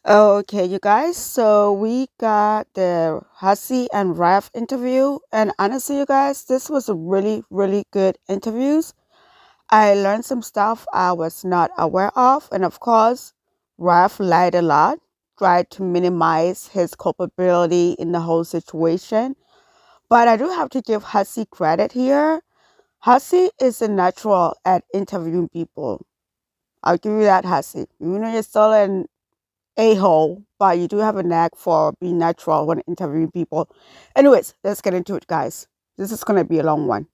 Okay, you guys. So we got the Hussy and Rev interview, and honestly, you guys, this was a really good interviews. I learned some stuff I was not aware of, and of course, Rev lied a lot, tried to minimize his culpability in the whole situation. But I do have to give Hussy credit here. Hussy is a natural at interviewing people. I'll give you that, Hussy. You know, you're still an a-hole, but you do have a knack for being natural when interviewing people. Anyways, let's get into it, guys. This is going to be a long one.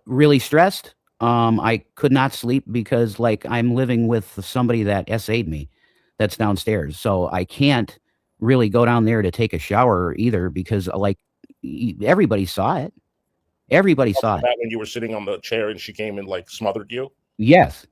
Really stressed. I could not sleep because like I'm living with somebody that SA'd me that's downstairs. So I can't really go down there to take a shower either because everybody saw it. Everybody saw Talking it. about when you were sitting on the chair and she came and like smothered you. Yes.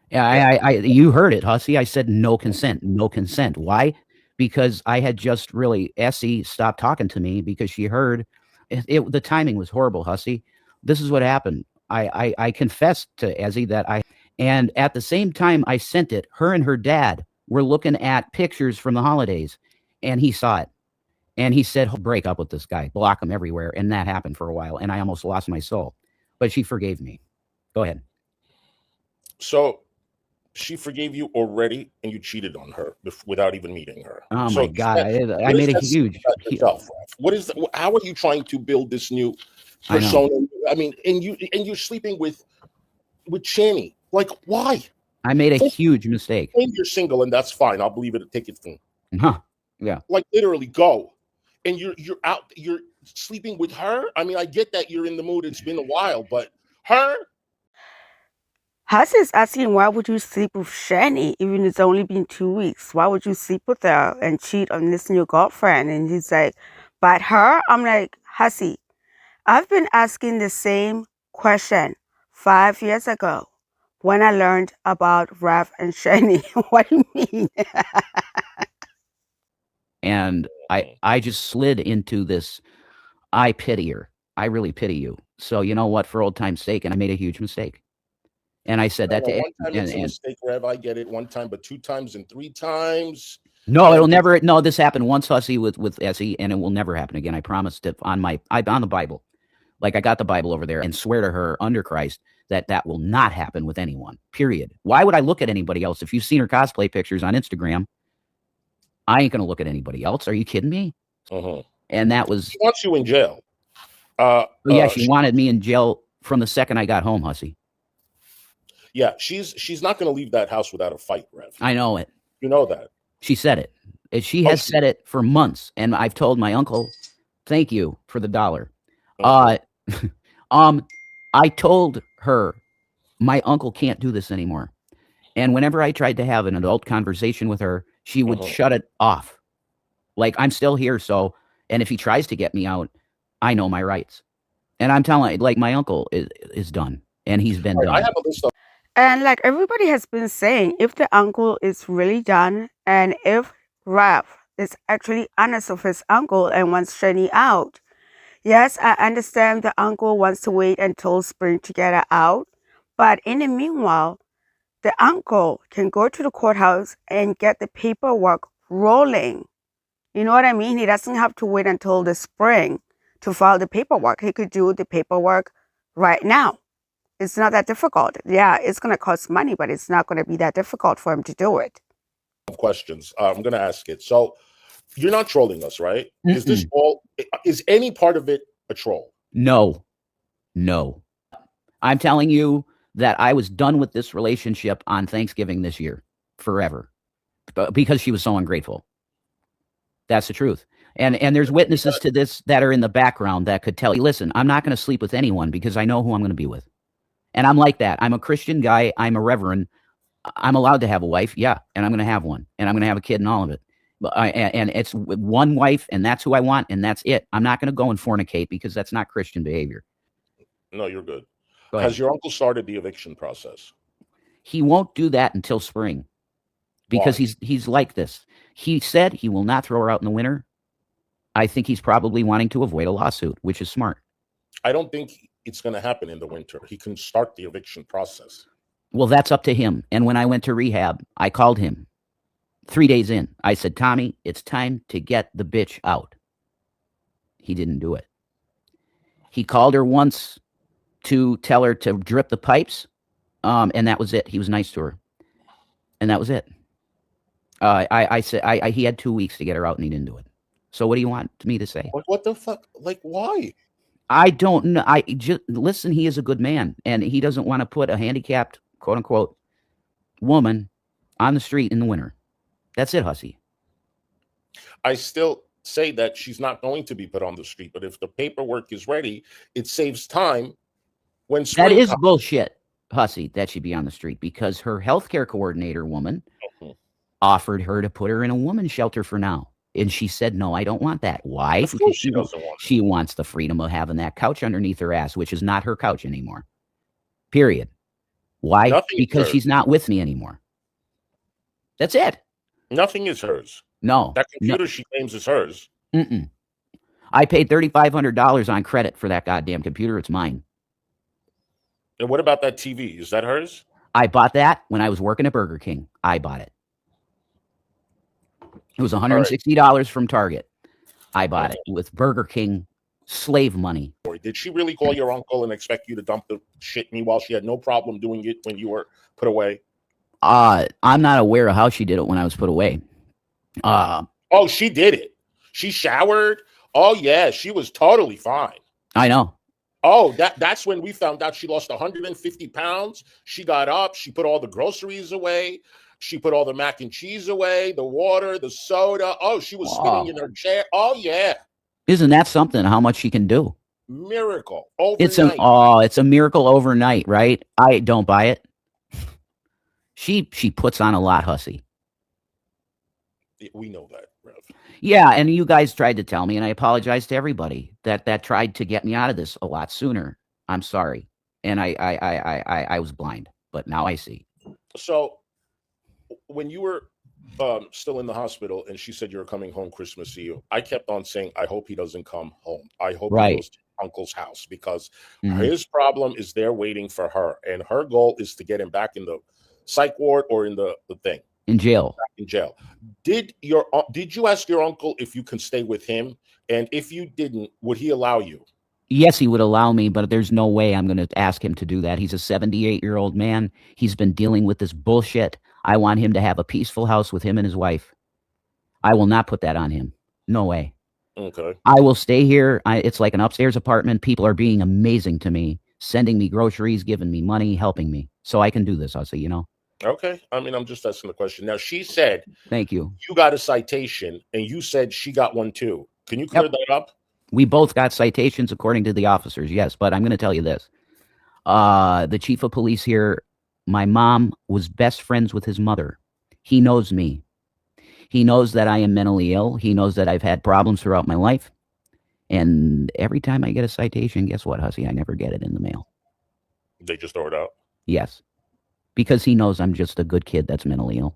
Yeah, Yeah. you heard it, Hussy. I said no consent, no consent. Why? Because I had just really Essie stopped talking to me because she heard the timing was horrible, Hussy. This is what happened. I confessed to Essie that and at the same time I sent it, her and her dad were looking at pictures from the holidays, and he saw it. And he said, break up with this guy, block him everywhere. And that happened for a while. And I almost lost my soul. But she forgave me. Go ahead. So she forgave you already, and you cheated on her without even meeting her. Oh my So God. I what does made a that say huge, about yourself, Ralph? What is how are you trying to build this new I know. persona? I mean, and you're sleeping with Channy. Like, why? I made a First, huge mistake. claim you're single, and that's fine. I'll believe it. Take it from Huh. Yeah. like literally go, and you're out. You're sleeping with her. I mean, I get that you're in the mood. It's been a while, but her. Hussy is asking, why would you sleep with Shani even it's only been 2 weeks? Why would you sleep with her and cheat on this new girlfriend? And he's like, but her? I'm like, Hussy, I've been asking the same question 5 years ago when I learned about Rev and Shani. What do you mean? And I just slid into this. I pity her. I really pity you. So you know what? For old time's sake, and I made a huge mistake. And I said No, that no, to one time it's a and mistake, Rev. I get it. One time, but two times and three times. no, it'll And never. No, this happened once, Hussy, with Essie, and it will never happen again. I promised it on the Bible. Like I got the Bible over there and swear to her under Christ that that will not happen with anyone. Period. Why would I look at anybody else? If you've seen her cosplay pictures on Instagram, I ain't gonna look at anybody else. Are you kidding me? And that was she wants you in jail. yeah. She wanted me in jail from the second I got home, Hussy. Yeah, she's not going to leave that house without a fight, Rev. I know it. You know that. She said it. She has said it for months, and I've told my uncle, "Thank you for the dollar." I told her my uncle can't do this anymore, and whenever I tried to have an adult conversation with her, she would shut it off. Like I'm still here, so and if he tries to get me out, I know my rights, and I'm telling like my uncle is done, and he's been done. I have a list of. And like everybody has been saying, if the uncle is really done and if Raph is actually honest with his uncle and wants Shani out, yes, I understand the uncle wants to wait until spring to get her out. But in the meanwhile, the uncle can go to the courthouse and get the paperwork rolling. You know what I mean? He doesn't have to wait until the spring to file the paperwork. He could do the paperwork right now. It's not that difficult. Yeah, it's going to cost money, but it's not going to be that difficult for him to do it. Questions. I'm going to ask it. So you're not trolling us, right? Is this all? Is any part of it a troll? No. I'm telling you that I was done with this relationship on Thanksgiving this year, forever, because she was so ungrateful. That's the truth. And there's witnesses to this that are in the background that could tell you, listen, I'm not going to sleep with anyone because I know who I'm going to be with. And I'm like that. I'm a Christian guy. I'm a reverend. I'm allowed to have a wife. Yeah. And I'm going to have one. And I'm going to have a kid and all of it. And it's one wife, and that's who I want, and that's it. I'm not going to go and fornicate because that's not Christian behavior. No, you're good. Has your uncle started the eviction process? He won't do that until spring because he's like this. He said he will not throw her out in the winter. I think he's probably wanting to avoid a lawsuit, which is smart. I don't think it's going to happen in the winter. He can start the eviction process. Well, that's up to him. And when I went to rehab, I called him. 3 days in, I said, Tommy, it's time to get the bitch out. He didn't do it. He called her once to tell her to drip the pipes, and that was it. He was nice to her, and that was it. I said he had 2 weeks to get her out, and he didn't do it. So what do you want me to say? What the fuck? Like, why? I don't know. I just listen. He is a good man, and he doesn't want to put a handicapped, quote unquote, woman on the street in the winter. That's it, Hussy. I still say that she's not going to be put on the street, but if the paperwork is ready, it saves time when spring That is comes. bullshit, Hussy, that she'd be on the street because her healthcare coordinator woman offered her to put her in a woman's shelter for now. And she said, no, I don't want that. Why? Of course she doesn't want it. She wants the freedom of having that couch underneath her ass, which is not her couch anymore. Period. Why? Nothing is Because hers. she's not with me anymore. That's it. Nothing is hers. No. That computer she claims is hers. I paid $3,500 on credit for that goddamn computer. It's mine. And what about that TV? Is that hers? I bought that when I was working at Burger King. I bought it. It was $160 from Target. I bought it with Burger King slave money. Did she really call your uncle and expect you to dump the shit? Meanwhile, she had no problem doing it when you were put away. I'm not aware of how she did it when I was put away. Oh, she did it. She showered. Oh yeah, she was totally fine. I know. Oh, that's when we found out she lost 150 pounds. She got up. She put all the groceries away. She put all the mac and cheese away, the water, the soda. Oh, she was spinning in her chair. Oh yeah. Isn't that something? How much she can do? Miracle overnight. It's a miracle overnight, right? I don't buy it. She puts on a lot, Hussy. We know that, Rev. Yeah, and you guys tried to tell me, and I apologize to everybody that tried to get me out of this a lot sooner. I'm sorry, and I was blind, but now I see. So, when you were still in the hospital, and she said you were coming home Christmas Eve, I kept on saying, "I hope he doesn't come home. I hope he goes to Uncle's house because his problem is there waiting for her, and her goal is to get him back in the psych ward or in the thing." In jail. In jail. Did you ask your uncle if you can stay with him? And if you didn't, would he allow you? Yes, he would allow me, but there's no way I'm going to ask him to do that. He's a 78-year-old man. He's been dealing with this bullshit. I want him to have a peaceful house with him and his wife. I will not put that on him. No way. Okay. I will stay here. It's like an upstairs apartment. People are being amazing to me, sending me groceries, giving me money, helping me. So I can do this, Hussy, you know? Okay. I mean, I'm just asking the question. Now, she said, thank you. You got a citation, and you said she got one too. Can you clear that up? We both got citations according to the officers, yes. But I'm going to tell you this. The chief of police here, my mom was best friends with his mother. He knows me. He knows that I am mentally ill. He knows that I've had problems throughout my life. And every time I get a citation, guess what, Hussy? I never get it in the mail. They just throw it out? Yes. Because he knows I'm just a good kid that's mentally ill.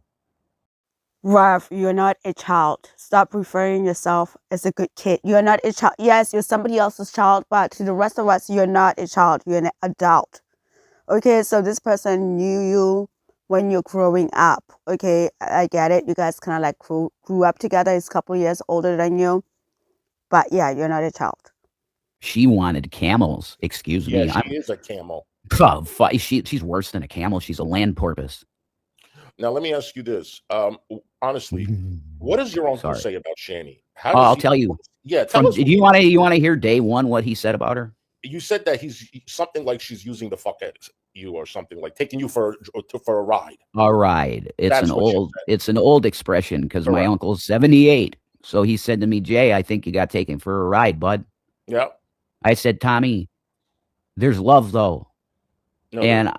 Rev, you're not a child. Stop referring yourself as a good kid. You're not a child. Yes, you're somebody else's child, but to the rest of us, you're not a child. You're an adult. Okay, so this person knew you when you're growing up. Okay, I get it. You guys kind of like grew up together. He's a couple years older than you. But yeah, you're not a child. She wanted camels. Excuse me. Yeah, she is a camel. She's worse than a camel. She's a land porpoise. Now, let me ask you this. Honestly, what does your uncle say about Shani? I'll tell you. Yeah, tell us. Do you want to hear day one what he said about her? You said that he's something like she's using the fuck at you or something, like taking you for a ride. A ride. It's an old expression because my uncle's 78. So he said to me, Jay, I think you got taken for a ride, bud. Yeah. I said, Tommy, there's love though. No, and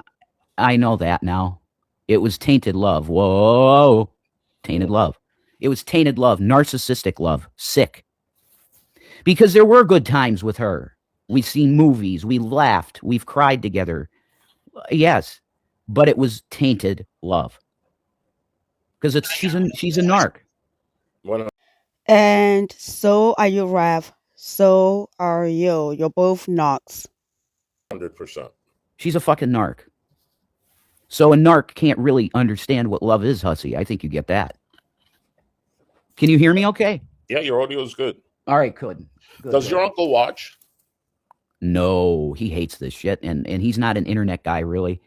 I know that now. It was tainted love. Whoa. Tainted love. It was tainted love. Narcissistic love. Sick. Because there were good times with her. We've seen movies. We laughed. We've cried together. Yes. But it was tainted love. Because she's a narc. And so are you, Rev. So are you. You're both narcs. 100%. She's a fucking narc. So a narc can't really understand what love is, Hussy. I think you get that. Can you hear me okay? Yeah, your audio is good. All right, good. Does your uncle watch? No, he hates this shit, and he's not an internet guy, really.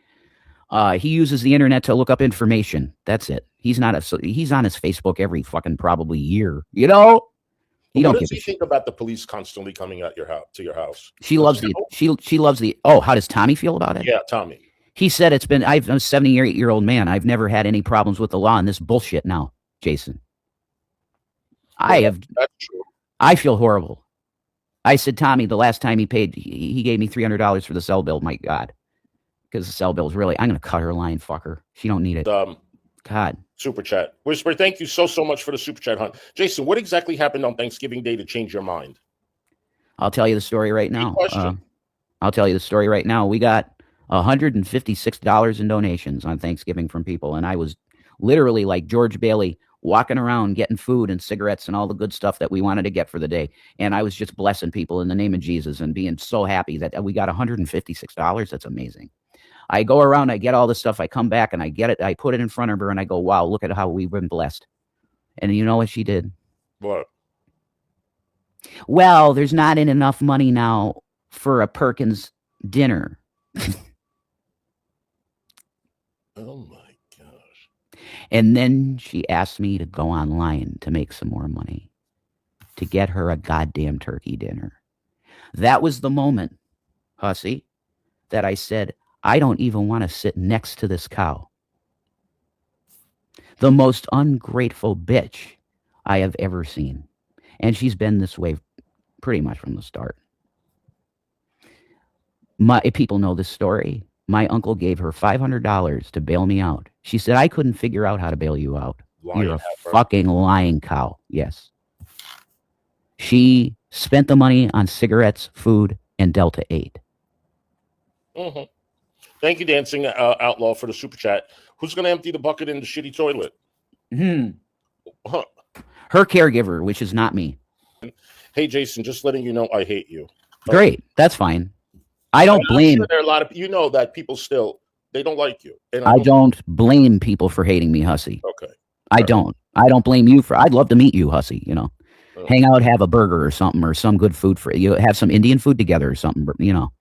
He uses the internet to look up information. That's it. He's on his Facebook every fucking probably year. You know? What does he think about the police constantly coming at your house to your house? She loves the. Oh, how does Tommy feel about it? Yeah, Tommy. He said I'm a 78-year-old man. I've never had any problems with the law and this bullshit now, Jason. That's true. I feel horrible. I said, Tommy, the last time he paid, he gave me $300 for the cell bill. My God. Because the cell bill is really, I'm going to cut her line, fucker. She don't need it. God. Super chat. Whisper, thank you so much for the super chat, Hunt. Jason, what exactly happened on Thanksgiving Day to change your mind? I'll tell you the story right now. I'll tell you the story right now. We got $156 in donations on Thanksgiving from people. And I was literally like George Bailey walking around getting food and cigarettes and all the good stuff that we wanted to get for the day. And I was just blessing people in the name of Jesus and being so happy that we got $156. That's amazing. I go around, I get all this stuff, I come back and I get it, I put it in front of her and I go, wow, look at how we've been blessed. And you know what she did? What? Well, there's not enough money now for a Perkins dinner. Oh my gosh. And then she asked me to go online to make some more money to get her a goddamn turkey dinner. That was the moment, Hussy, that I said, I don't even want to sit next to this cow. The most ungrateful bitch I have ever seen. And she's been this way pretty much from the start. People know this story. My uncle gave her $500 to bail me out. She said, I couldn't figure out how to bail you out. You're a fucking lying cow. Yes. She spent the money on cigarettes, food, and Delta 8. Mm-hmm. Thank you, Dancing Outlaw, for the super chat. Who's going to empty the bucket in the shitty toilet? Huh. Her caregiver, which is not me. Hey, Jason, just letting you know I hate you. Great. That's fine. I don't blame. Sure there are a lot of that people still, they don't like you. And I don't blame people for hating me, Hussy. Okay. I don't blame you for. I'd love to meet you, Hussy. You know, hang out, have a burger or something, or some good food for you. Have some Indian food together or something. You know,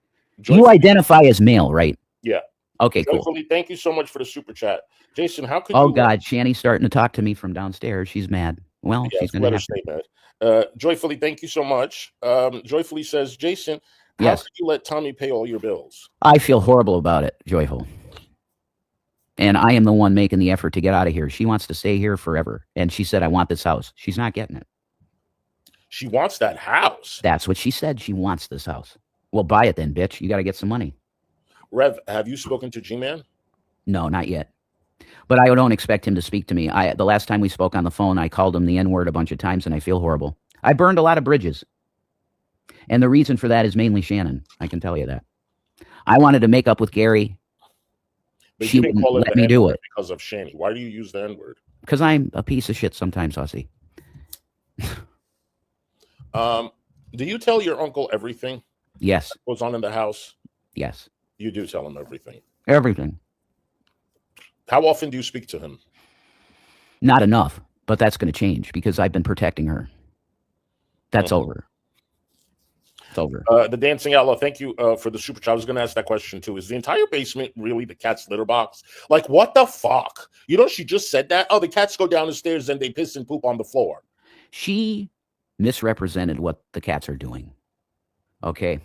you identify as male, right? Yeah. Okay, cool. Thank you so much for the super chat, Jason. How could? Oh God, Shanny's starting to talk to me from downstairs. She's mad. Well, she's going to have to stay mad. Joyfully, thank you so much. Joyfully says, Jason, how could you let Tommy pay all your bills? I feel horrible about it, Joyful. And I am the one making the effort to get out of here. She wants to stay here forever. And she said, I want this house. She's not getting it. She wants that house. That's what she said. She wants this house. Well, buy it then, bitch. You got to get some money. Rev, have you spoken to G-Man? No, not yet. But I don't expect him to speak to me. The last time we spoke on the phone, I called him the N-word a bunch of times, and I feel horrible. I burned a lot of bridges. And the reason for that is mainly Shannon. I can tell you that. I wanted to make up with Gary. But she wouldn't let me do it. Because of Shanny. Why do you use the N-word? Because I'm a piece of shit sometimes, Hussy. Do you tell your uncle everything? Yes. That goes on in the house? Yes. You do tell him everything? Everything. How often do you speak to him? Not enough, but that's going to change because I've been protecting her. That's over. It's over. The Dancing Outlaw, thank you for the super chat. I was going to ask that question too. Is the entire basement really the cat's litter box? Like, what the fuck? You know, she just said that. Oh, the cats go down the stairs and they piss and poop on the floor. She misrepresented what the cats are doing. Okay.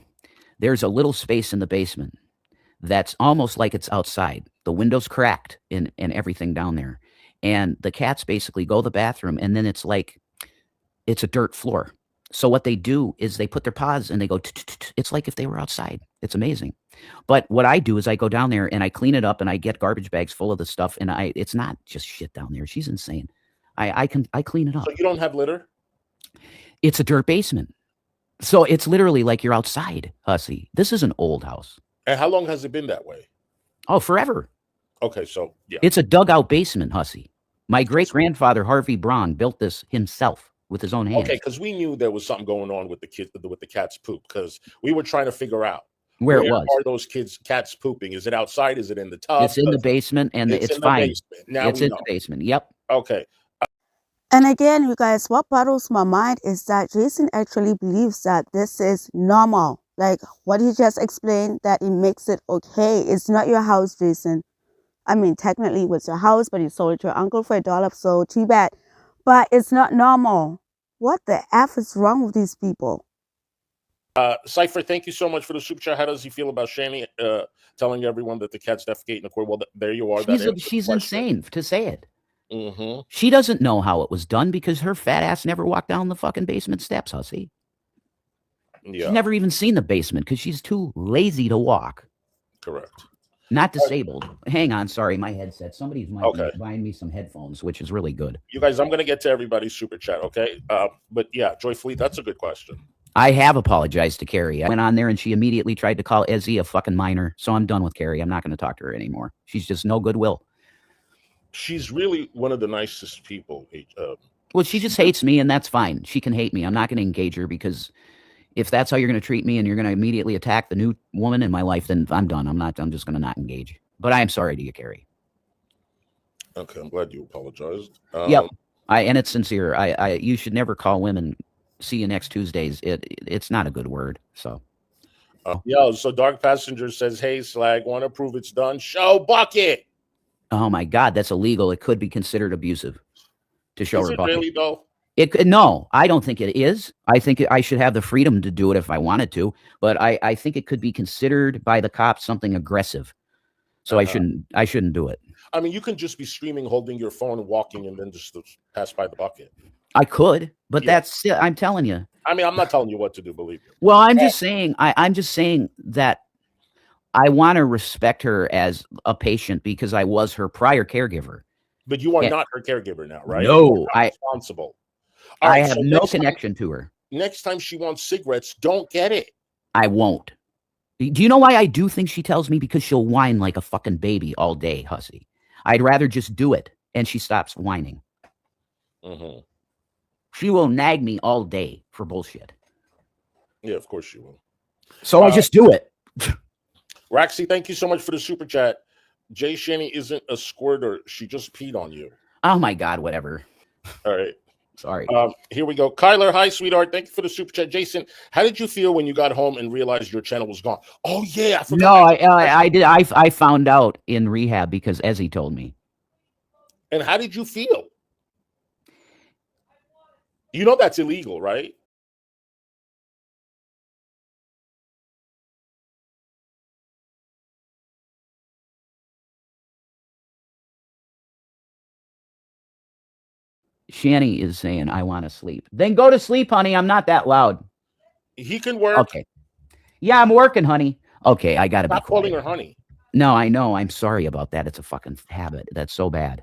There's a little space in the basement that's almost like it's outside. The window's cracked and everything down there. And the cats basically go to the bathroom and then it's like, it's a dirt floor. So what they do is they put their paws and they go, it's like if they were outside. It's amazing. But what I do is I go down there and I clean it up and I get garbage bags full of the stuff. And it's not just shit down there. She's insane. I clean it up. So you don't have litter? It's a dirt basement. So it's literally like you're outside, Hussy. This is an old house. And how long has it been that way? Oh, forever. Okay, so yeah. It's a dugout basement, Hussy. My great-grandfather, Harvey Braun, built this himself with his own hands. Okay, because we knew there was something going on with the cat's poop, because we were trying to figure out where it was. Are those cats pooping? Is it outside? Is it in the tub? It's in the basement, and it's fine. Now it's in the basement. Yep. Okay. And again, you guys, what boggles my mind is that Jason actually believes that this is normal. Like what he just explained, that it makes it okay. It's not your house, Jason. I mean, technically it was your house, but you sold it to your uncle for $1, so too bad. But it's not normal. What the F is wrong with these people? Cypher, thank you so much for the super chat. How does he feel about Shani telling everyone that the cat's defecating in the court? Well, there you are. She's insane to say it. Mm-hmm. She doesn't know how it was done because her fat ass never walked down the fucking basement steps, Hussy. Yeah. She's never even seen the basement because she's too lazy to walk. Correct. Not disabled. Hang on, sorry, my headset. Somebody's buying me some headphones, which is really good. You guys, I'm going to get to everybody's super chat, okay? But yeah, Joy Fleet, that's a good question. I have apologized to Carrie. I went on there and she immediately tried to call Ezzy a fucking minor. So I'm done with Carrie. I'm not going to talk to her anymore. She's just no goodwill. She's really one of the nicest people. Well, she just hates me, and that's fine. She can hate me. I'm not going to engage her because if that's how you're going to treat me and you're going to immediately attack the new woman in my life, then I'm done. I'm just going to not engage. But I am sorry to you, Carrie. Okay, I'm glad you apologized. Yep. And it's sincere. You should never call women see you next Tuesdays. It's not a good word. So. So Dark Passenger says, hey, Slag, want to prove it's done? Show bucket. Oh my God, that's illegal. It could be considered abusive to show her bucket. Really though? No, I don't think it is. I think I should have the freedom to do it if I wanted to, but I think it could be considered by the cops something aggressive. So I shouldn't do it. I mean, you can just be streaming, holding your phone, and walking, and then just pass by the bucket. I could, but I'm telling you. I mean, I'm not telling you what to do, believe me. Well, I'm just saying. I'm just saying that I want to respect her as a patient because I was her prior caregiver. But you are not her caregiver now, right? No, I'm responsible. I have no connection to her. Next time she wants cigarettes, don't get it. I won't. Do you know why I do think she tells me? Because she'll whine like a fucking baby all day, Hussy. I'd rather just do it, and she stops whining. Mm-hmm. She will nag me all day for bullshit. Yeah, of course she will. So I just do it. Roxy, thank you so much for the super chat. Jay Shani isn't a squirter. She just peed on you. Oh, my God, whatever. All right. Sorry. Here we go. Kyler, hi, sweetheart. Thank you for the super chat. Jason, how did you feel when you got home and realized your channel was gone? Oh, yeah. I forgot. No, I did. I found out in rehab because Ezzy told me. And how did you feel? You know that's illegal, right? Shani is saying, I want to sleep. Then go to sleep, honey. I'm not that loud. He can work. Okay. Yeah, I'm working, honey. Okay, I got to be quiet. Stop calling her honey. No, I know. I'm sorry about that. It's a fucking habit. That's so bad.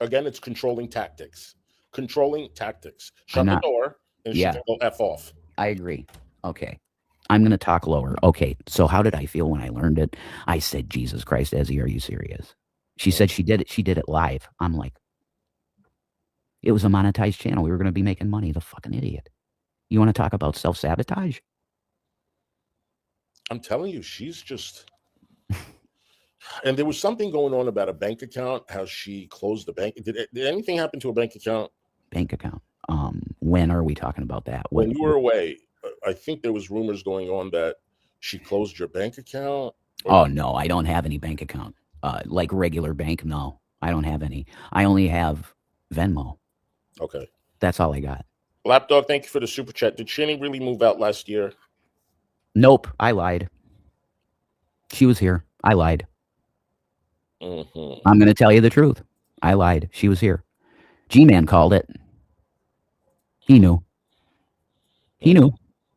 Again, it's controlling tactics. Controlling tactics. Shut the door and she can go F off. I agree. Okay. I'm going to talk lower. Okay. So how did I feel when I learned it? I said, Jesus Christ, Ezzy, are you serious? She said she did it. She did it live. I'm like, it was a monetized channel. We were going to be making money. The fucking idiot. You want to talk about self-sabotage? I'm telling you, she's just... And there was something going on about a bank account, how she closed the bank. Did anything happen to a bank account? Bank account. When are we talking about that? When you were away, I think there was rumors going on that she closed your bank account. Oh, no, I don't have any bank account. Like regular bank, no. I don't have any. I only have Venmo. Okay. That's all I got. Lapdog, thank you for the super chat. Did Shani really move out last year? Nope, I lied. She was here. I lied. Mm-hmm. I'm going to tell you the truth. I lied. She was here. G-Man called it. He knew. He knew.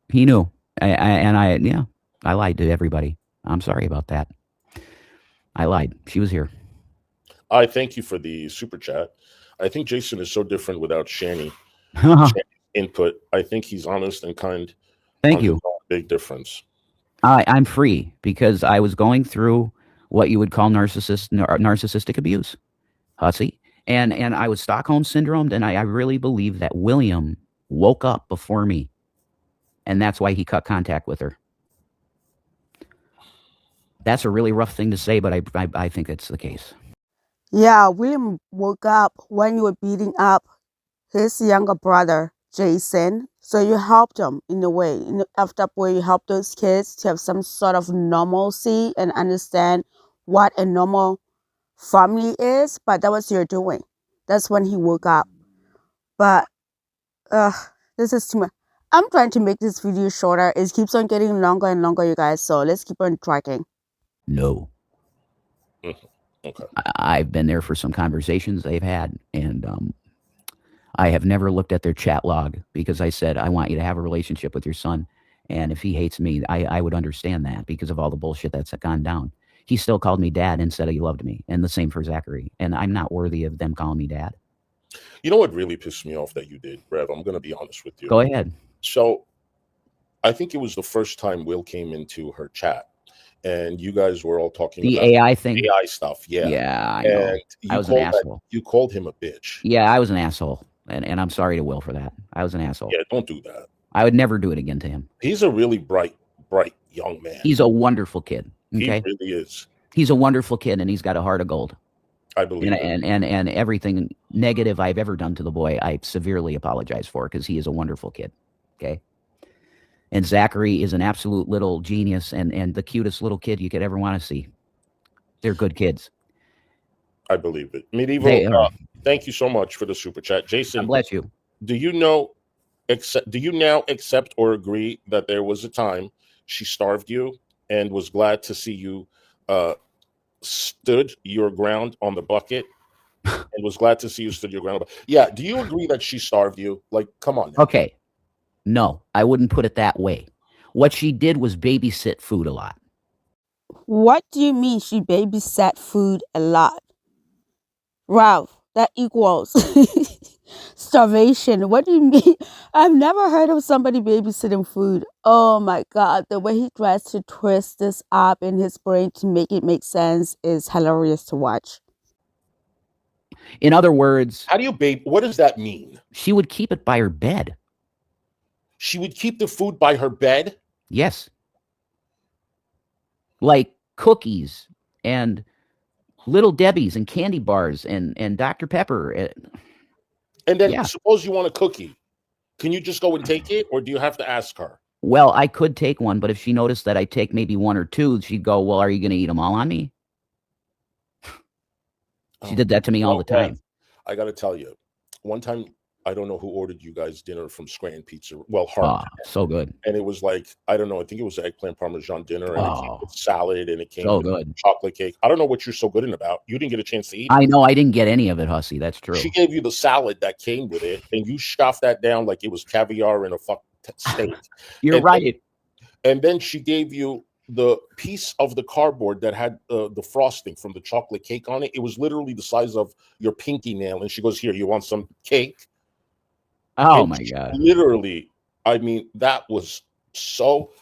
He knew. I lied to everybody. I'm sorry about that. I lied. She was here. I thank you for the super chat. I think Jason is so different without Shani input. I think he's honest and kind. Thank you. Big difference. I'm free because I was going through what you would call narcissistic abuse, Hussy. And I was Stockholm syndromed, and I really believe that William woke up before me, and that's why he cut contact with her. That's a really rough thing to say, but I think it's the case. Yeah, William woke up when you were beating up his younger brother, Jason. So you helped him in a way. In the effed up way, you help those kids to have some sort of normalcy and understand what a normal family is. But that was your doing. That's when he woke up. But uh, this is too much. I'm trying to make this video shorter. It keeps on getting longer and longer, you guys. So let's keep on tracking. No. Okay. I've been there for some conversations they've had, and I have never looked at their chat log because I said, I want you to have a relationship with your son. And if he hates me, I would understand that because of all the bullshit that's gone down. He still called me dad and said he loved me. And the same for Zachary. And I'm not worthy of them calling me dad. You know what really pissed me off that you did, Rev? I'm going to be honest with you. Go ahead. So I think it was the first time Will came into her chat and you guys were all talking The about AI thing. AI stuff. Yeah. Yeah, I know. And I was an asshole. You called him a bitch. Yeah, I was an asshole. And I'm sorry to Will for that. I was an asshole. Yeah, don't do that. I would never do it again to him. He's a really bright young man. He's a wonderful kid. Okay? He really is. He's a wonderful kid, and he's got a heart of gold. I believe it. And everything negative I've ever done to the boy, I severely apologize for because he is a wonderful kid. Okay? And Zachary is an absolute little genius and the cutest little kid you could ever want to see. They're good kids. I believe it. Medieval, thank you so much for the super chat. Jason, God bless you. Do you now accept or agree that there was a time she starved you and was glad to see you stood your ground on the bucket and was glad to see you stood your ground? Yeah. Do you agree that she starved you? Like, come on now. Okay. No, I wouldn't put it that way. What she did was babysit food a lot. What do you mean she babysat food a lot? Ralph, that equals starvation. What do you mean? I've never heard of somebody babysitting food. Oh my God. The way he tries to twist this up in his brain to make it make sense is hilarious to watch. In other words, how do you what does that mean? She would keep it by her bed. She would keep the food by her bed? Yes. Like cookies and Little Debbie's and candy bars and Dr. Pepper. And then suppose you want a cookie. Can you just go and take it, or do you have to ask her? Well, I could take one, but if she noticed that I take maybe one or two, she'd go, well, are you going to eat them all on me? She did that to me all the time. I got to tell you, one time, I don't know who ordered you guys dinner from Scranton Pizza. Well, Hart. So good. And it was like, I don't know, I think it was eggplant parmesan dinner, and it came with salad, and it came so with good. chocolate cake. I don't know what you're so good in about. You didn't get a chance to eat. I know. I didn't get any of it, Hussy. That's true. She gave you the salad that came with it, and you scoffed that down like it was caviar in a steak. You're right. And then she gave you the piece of the cardboard that had the frosting from the chocolate cake on it. It was literally the size of your pinky nail. And she goes, here, you want some cake? Oh, and my God. Literally, I mean, I was so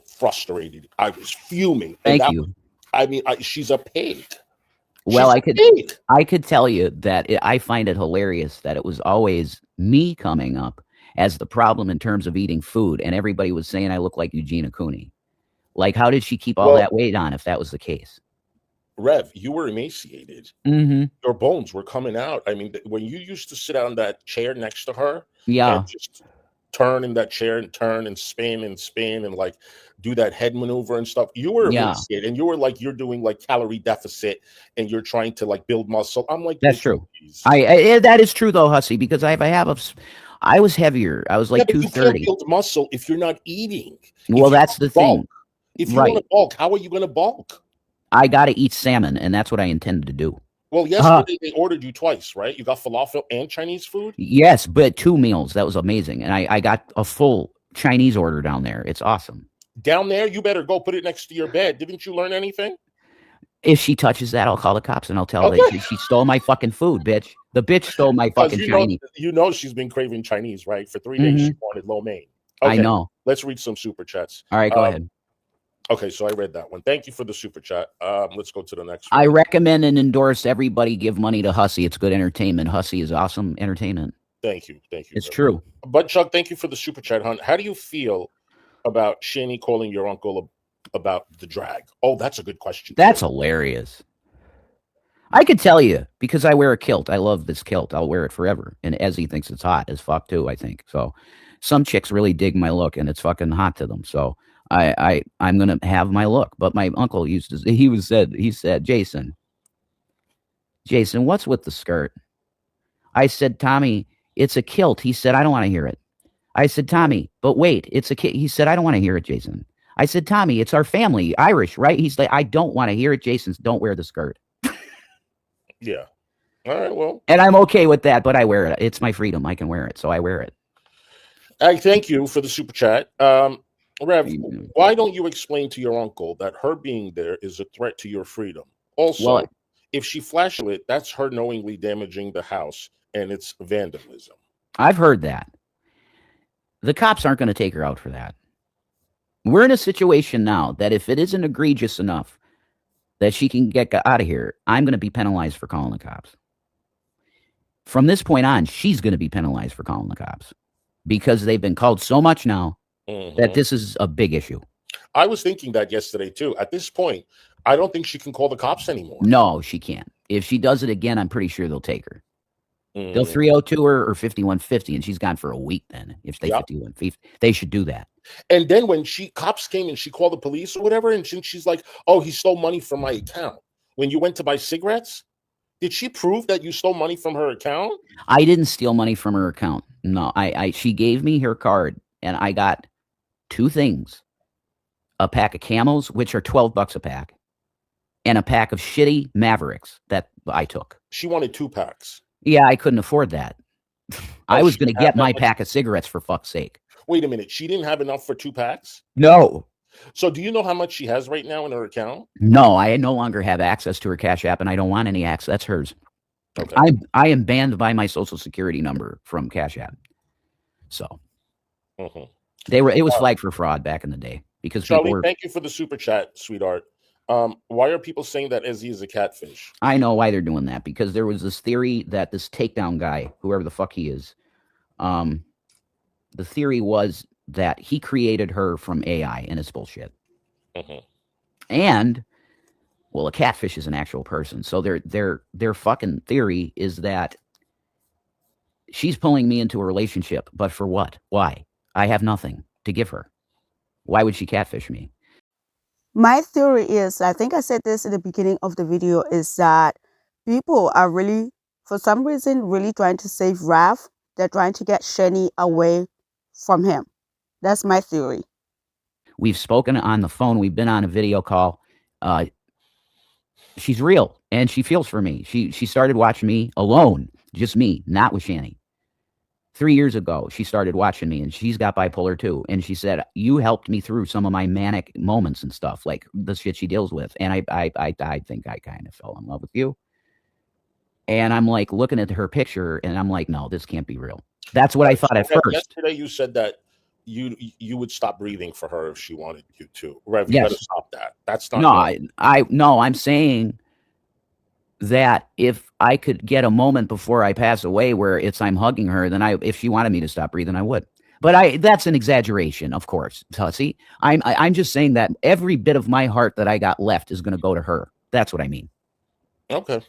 frustrated. I was fuming. Thank you. She's a pig. Well, I could tell you that I find it hilarious that it was always me coming up as the problem in terms of eating food, and everybody was saying I look like Eugenia Cooney. Like, how did she keep all that weight on if that was the case? Rev, you were emaciated. Mm-hmm. Your bones were coming out. I mean, when you used to sit on that chair next to her, and just turn in that chair and turn and spin and like do that head maneuver and stuff, you were emaciated, and you were like, you're doing like calorie deficit and you're trying to like build muscle. I'm like, that's true. That is true though, Hussy, because I was heavier. I was like 230. You can't build muscle if you're not eating. Well, that's the thing. If you want to bulk, how are you going to bulk? I got to eat salmon, and that's what I intended to do. Well, yesterday they ordered you twice, right? You got falafel and Chinese food? Yes, but 2 meals. That was amazing. And I got a full Chinese order down there. It's awesome. Down there? You better go put it next to your bed. Didn't you learn anything? If she touches that, I'll call the cops and I'll tell her that she stole my fucking food, bitch. The bitch stole my fucking Chinese. You know she's been craving Chinese, right? For 3 days she wanted lo mein. I know. Let's read some super chats. All right, go ahead. Okay, so I read that one. Thank you for the super chat. Let's go to the next one. I recommend and endorse everybody give money to Hussy. It's good entertainment. Hussy is awesome entertainment. Thank you. It's true. But Chuck, thank you for the super chat, hon. How do you feel about Shani calling your uncle about the drag? Oh, that's a good question. That's hilarious. I could tell you because I wear a kilt. I love this kilt. I'll wear it forever. And Ezzy thinks it's hot as fuck too, I think. So some chicks really dig my look and it's fucking hot to them. So I'm gonna have my look. But my uncle used to he said, Jason, what's with the skirt? I said, Tommy, it's a kilt. He said, I don't want to hear it. I said, Tommy, but wait, it's a kilt. He said, I don't want to hear it, Jason. I said, Tommy, it's our family, Irish, right? He's like, I don't want to hear it, Jason. Don't wear the skirt. Yeah. All right. Well, and I'm okay with that, but I wear it. It's my freedom. I can wear it, so I wear it. I thank you for the super chat. Rev, why don't you explain to your uncle that her being there is a threat to your freedom? Also, if she flashes it, that's her knowingly damaging the house, and it's vandalism. I've heard that. The cops aren't going to take her out for that. We're in a situation now that if it isn't egregious enough that she can get out of here, I'm going to be penalized for calling the cops. From this point on, she's going to be penalized for calling the cops because they've been called so much now that this is a big issue. I was thinking that yesterday, too. At this point, I don't think she can call the cops anymore. No, she can't. If she does it again, I'm pretty sure they'll take her. They'll 302 her or 5150, and she's gone for a week then. If they 5150, they should do that. And then when cops came and she called the police or whatever, and she's like, oh, he stole money from my account. When you went to buy cigarettes, did she prove that you stole money from her account? I didn't steal money from her account. No, she gave me her card, and I got two things. A pack of Camels, which are $12 a pack, and a pack of shitty Mavericks that I took. She wanted 2 packs. Yeah, I couldn't afford that. I was going to get my pack of cigarettes for fuck's sake. Wait a minute. She didn't have enough for 2 packs? No. So do you know how much she has right now in her account? No, I no longer have access to her Cash App, and I don't want any access. That's hers. Okay. I am banned by my social security number from Cash App. So it was flagged for fraud back in the day because Charlie, thank you for the super chat, sweetheart. Why are people saying that Ezzy is a catfish? I know why they're doing that, because there was this theory that this takedown guy, whoever the fuck he is, the theory was that he created her from AI, and it's bullshit. And well, a catfish is an actual person, so their fucking theory is that she's pulling me into a relationship, but for what? Why? I have nothing to give her. Why would she catfish me? My theory is, I think I said this in the beginning of the video, is that people are really, for some reason, really trying to save Raph. They're trying to get Shani away from him. That's my theory. We've spoken on the phone. We've been on a video call. She's real, and she feels for me. She started watching me alone, just me, not with Shani. 3 years ago, she started watching me, and she's got bipolar too. And she said, you helped me through some of my manic moments and stuff, like the shit she deals with. And I think I kind of fell in love with you. And I'm like looking at her picture, and I'm like, no, this can't be real. That's what I thought at first. Yesterday, you said that you would stop breathing for her if she wanted you to. Rev, you gotta stop that. That's not I'm saying that if I could get a moment before I pass away where I'm hugging her, then if she wanted me to stop breathing, I would. But that's an exaggeration, of course, Hussy. I'm just saying that every bit of my heart that I got left is going to go to her. That's what I mean. Okay.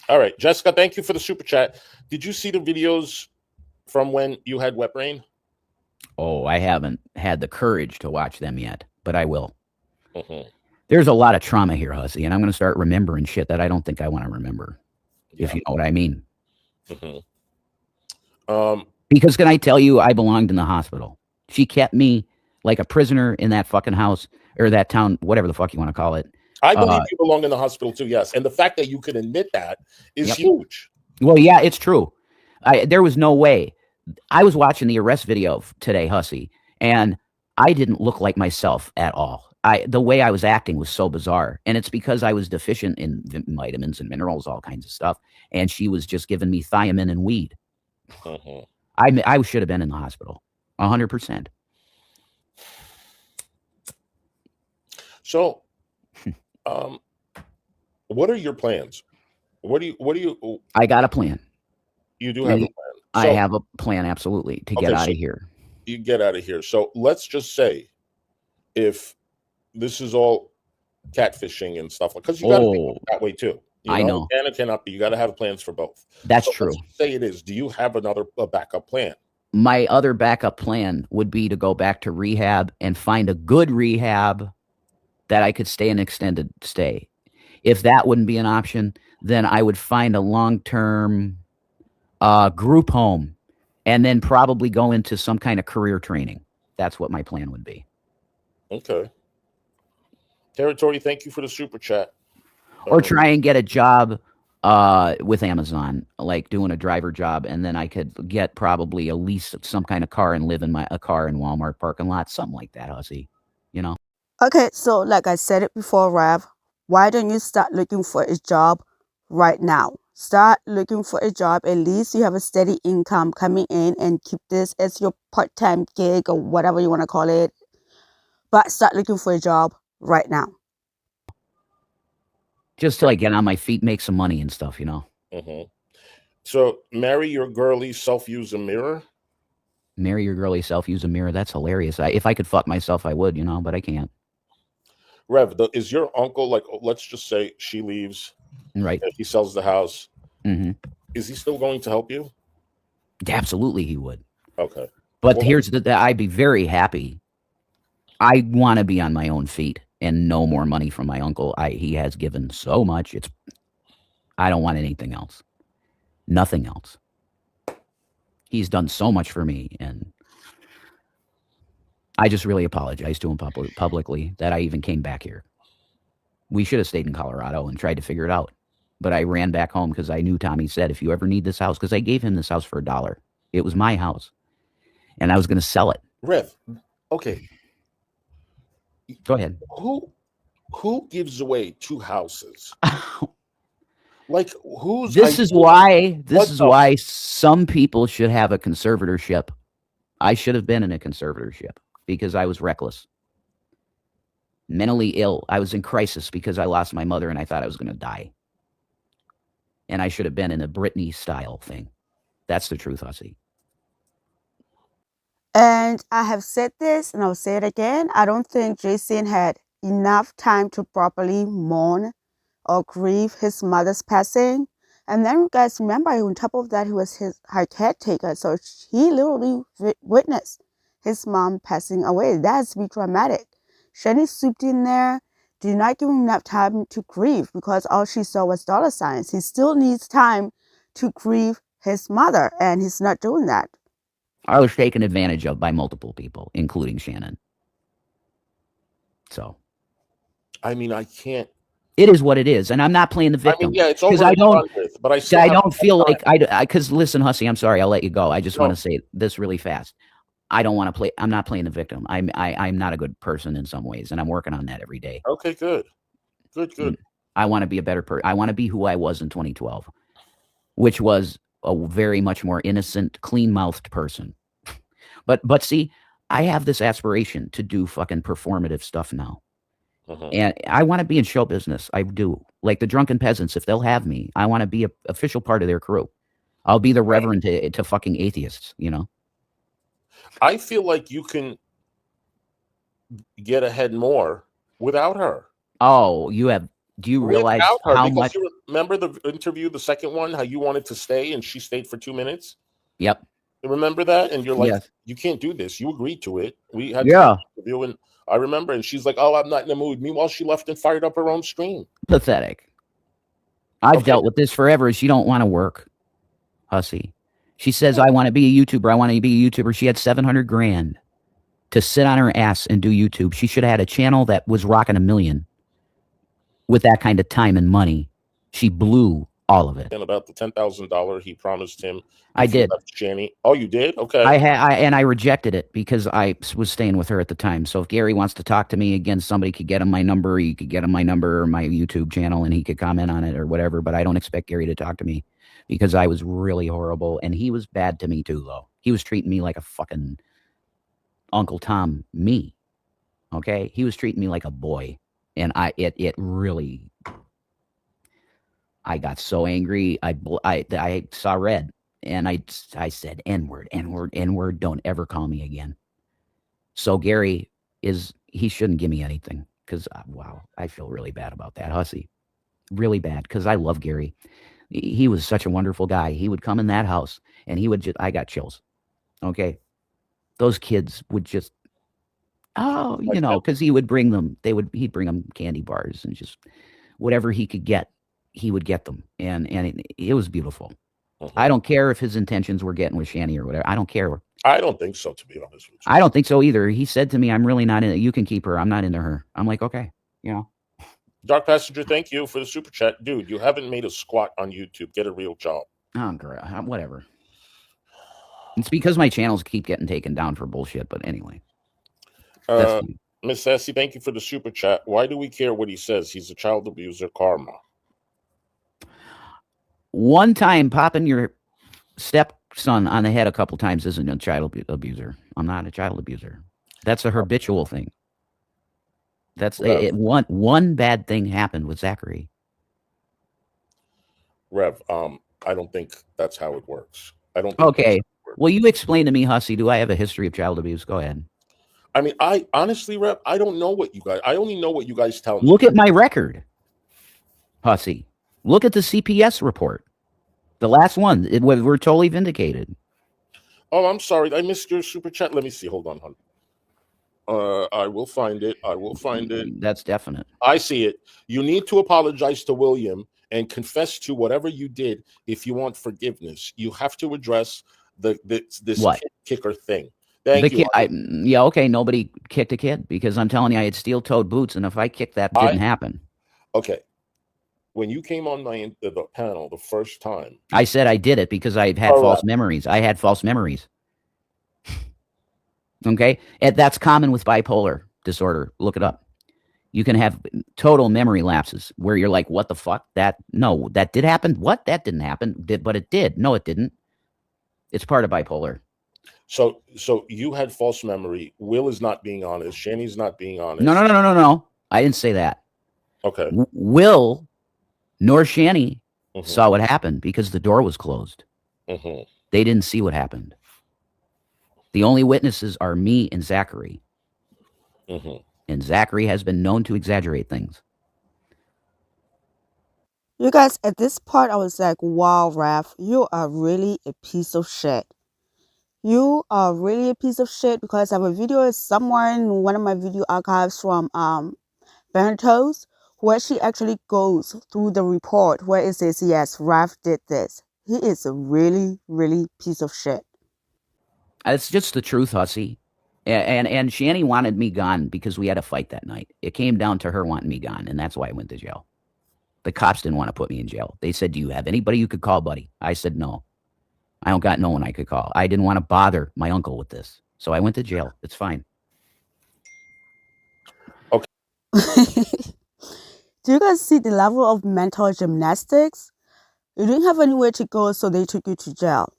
All right. Jessica, thank you for the super chat. Did you see the videos from when you had wet brain? Oh, I haven't had the courage to watch them yet, but I will. There's a lot of trauma here, Hussy, and I'm going to start remembering shit that I don't think I want to remember, if you know what I mean. Because can I tell you, I belonged in the hospital. She kept me like a prisoner in that fucking house, or that town, whatever the fuck you want to call it. I believe you belong in the hospital too, yes. And the fact that you could admit that is huge. Well, yeah, it's true. There was no way. I was watching the arrest video today, Hussy, and I didn't look like myself at all. The way I was acting was so bizarre, and it's because I was deficient in vitamins and minerals, all kinds of stuff, and she was just giving me thiamine and weed. I should have been in the hospital, 100%. So, what are your plans? What do you? I got a plan. You do have a plan. I have a plan, absolutely, to get out of here. You get out of here. So let's just say, if this is all catfishing and stuff, because you got to think that way too. I know. Can or cannot be. You got to have plans for both. That's so true. Let's say it is. Do you have a backup plan? My other backup plan would be to go back to rehab and find a good rehab that I could stay an extended stay. If that wouldn't be an option, then I would find a long-term group home and then probably go into some kind of career training. That's what my plan would be. Okay. Territory, thank you for the super chat. Or try and get a job with Amazon, like doing a driver job, and then I could get probably a lease of some kind of car and live in a car in Walmart parking lot, something like that, Hussy. Okay, so like I said it before, Rev, why don't you start looking for a job right now? Start looking for a job. At least you have a steady income coming in and keep this as your part-time gig or whatever you want to call it. But start looking for a job right now. Just to get on my feet, make some money and stuff, Mm-hmm. So marry your girly self-use a mirror? Marry your girly self, use a mirror. That's hilarious. If I could fuck myself, I would, but I can't. Rev, is your uncle, let's just say she leaves, right? He sells the house. Mm-hmm. Is he still going to help you? Absolutely, he would. Okay. But here's I'd be very happy. I want to be on my own feet and no more money from my uncle. He has given so much. I don't want anything else. Nothing else. He's done so much for me, and I just really apologize to him publicly that I even came back here. We should have stayed in Colorado and tried to figure it out. But I ran back home because I knew Tommy said, if you ever need this house, because I gave him this house for $1. It was my house. And I was going to sell it. Rev, okay. Go ahead. Who gives away 2 houses? Who's This is why some people should have a conservatorship. I should have been in a conservatorship because I was reckless. Mentally ill. I was in crisis because I lost my mother and I thought I was going to die. And I should have been in a Britney style thing. That's the truth, Hussy. And I have said this, and I'll say it again. I don't think Jason had enough time to properly mourn or grieve his mother's passing. And then, guys, remember, on top of that, he was her caretaker. So he literally witnessed his mom passing away. That has to be dramatic. Shani swooped in there, did not give him enough time to grieve because all she saw was dollar signs. He still needs time to grieve his mother, and he's not doing that. I was taken advantage of by multiple people, including Shannon. So, I mean, I can't. It is what it is, and I'm not playing the victim. I mean, yeah, it's over. I don't feel like because listen, Hussy, I'm sorry, I'll let you go. I just want to say this really fast. I don't want to play. I'm not playing the victim. I'm not a good person in some ways, and I'm working on that every day. Okay, good. I want to be a better person. I want to be who I was in 2012, which was a very much more innocent, clean-mouthed person. But see, I have this aspiration to do fucking performative stuff now. And I want to be in show business. I do. Like the Drunken Peasants, if they'll have me, I want to be an official part of their crew. I'll be the reverend to fucking atheists, I feel like you can get ahead more without her. Oh, do you realize how much? You remember the interview, the second one, how you wanted to stay and she stayed for 2 minutes? Yep. You remember that? And you're like, yes. You can't do this. You agreed to it. We had interview, and I remember, and she's like, oh, I'm not in the mood. Meanwhile, she left and fired up her own stream. Pathetic. I've dealt with this forever. She don't want to work, Hussy. She says, I want to be a YouTuber. I want to be a YouTuber. She had $700,000 to sit on her ass and do YouTube. She should have had a channel that was rocking $1 million with that kind of time and money. She blew all of it. And about the $10,000 he promised him. I did. Shani. Oh, you did? Okay. I rejected it because I was staying with her at the time. So if Gary wants to talk to me again, somebody could get him my number. He could get him my number or my YouTube channel and he could comment on it or whatever. But I don't expect Gary to talk to me because I was really horrible. And he was bad to me too, though. He was treating me like a fucking Uncle Tom me. Okay? He was treating me like a boy. And it really, I got so angry. I saw red. And I said, N-word, N-word, N-word, don't ever call me again. So Gary he shouldn't give me anything because, wow, I feel really bad about that, Hussy. really bad, because I love Gary. He was such a wonderful guy. He would come in that house and he would just, I got chills. Okay. Those kids would just, because he would bring them, he'd bring them candy bars and just whatever he could get, he would get them. And it was beautiful. I don't care if his intentions were getting with Shani or whatever. I don't care. I don't think so, to be honest with you. I don't think so either. He said to me, I'm really not in it. You can keep her. I'm not into her. I'm like, okay, Dark Passenger, thank you for the super chat. Dude, you haven't made a squat on YouTube. Get a real job. Oh, girl, whatever. It's because my channels keep getting taken down for bullshit, but anyway. Miss Sassy, thank you for the super chat. Why do we care what he says? He's a child abuser, karma. One time popping your stepson on the head a couple times isn't a child abuser. I'm not a child abuser. That's a habitual thing. That's one bad thing happened with Zachary. Rev, I don't think that's how it works. I don't. Okay. Well, you explain to me, Hussy. Do I have a history of child abuse? Go ahead. I mean, I honestly, Rev, I don't know what you guys. I only know what you guys tell me. Look at my record, Hussy. Look at the CPS report. The last one. We're totally vindicated. Oh, I'm sorry. I missed your super chat. Let me see. Hold on, hon. I will find it. I will find it. That's definite. I see it. You need to apologize to William and confess to whatever you did if you want forgiveness. You have to address this kicker thing. Thank you. Okay. Nobody kicked a kid because I'm telling you, I had steel-toed boots, and if I kicked that, didn't happen. Okay. When you came on the panel the first time, I said I did it because I had false memories. I had false memories. Okay, and that's common with bipolar disorder. Look it up. You can have total memory lapses where you're like, "What the fuck? That did happen. What? That didn't happen. But it did. No, it didn't. It's part of bipolar." So you had false memory. Will is not being honest. Shani's not being honest. No. I didn't say that. Okay. Will nor Shani saw what happened because the door was closed. They didn't see what happened. The only witnesses are me and Zachary. And Zachary has been known to exaggerate things. You guys, at this part, I was like, wow, Raph, you are really a piece of shit. You are really a piece of shit because I have a video somewhere in one of my video archives from Benito's where she actually goes through the report where it says, yes, Raph did this. He is a really, really piece of shit. It's just the truth, Hussy. And Shani wanted me gone because we had a fight that night. It came down to her wanting me gone, and that's why I went to jail. The cops didn't want to put me in jail. They said, do you have anybody you could call, buddy? I said, no. I don't got no one I could call. I didn't want to bother my uncle with this. So I went to jail. It's fine. Okay. Do you guys see the level of mental gymnastics? You didn't have anywhere to go, so they took you to jail.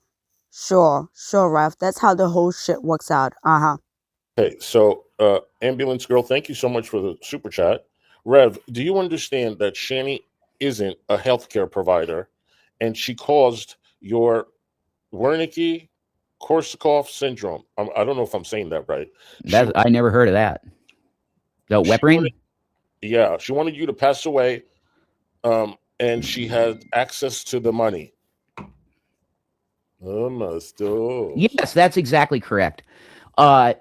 Sure, Rev. That's how the whole shit works out. Okay, so Ambulance Girl, thank you so much for the super chat. Rev, do you understand that Shani isn't a healthcare provider and she caused your Wernicke-Korsakoff syndrome? I don't know if I'm saying that right. I never heard of that. The wet brain? Yeah, she wanted you to pass away, and she had access to the money. Yes, that's exactly correct. I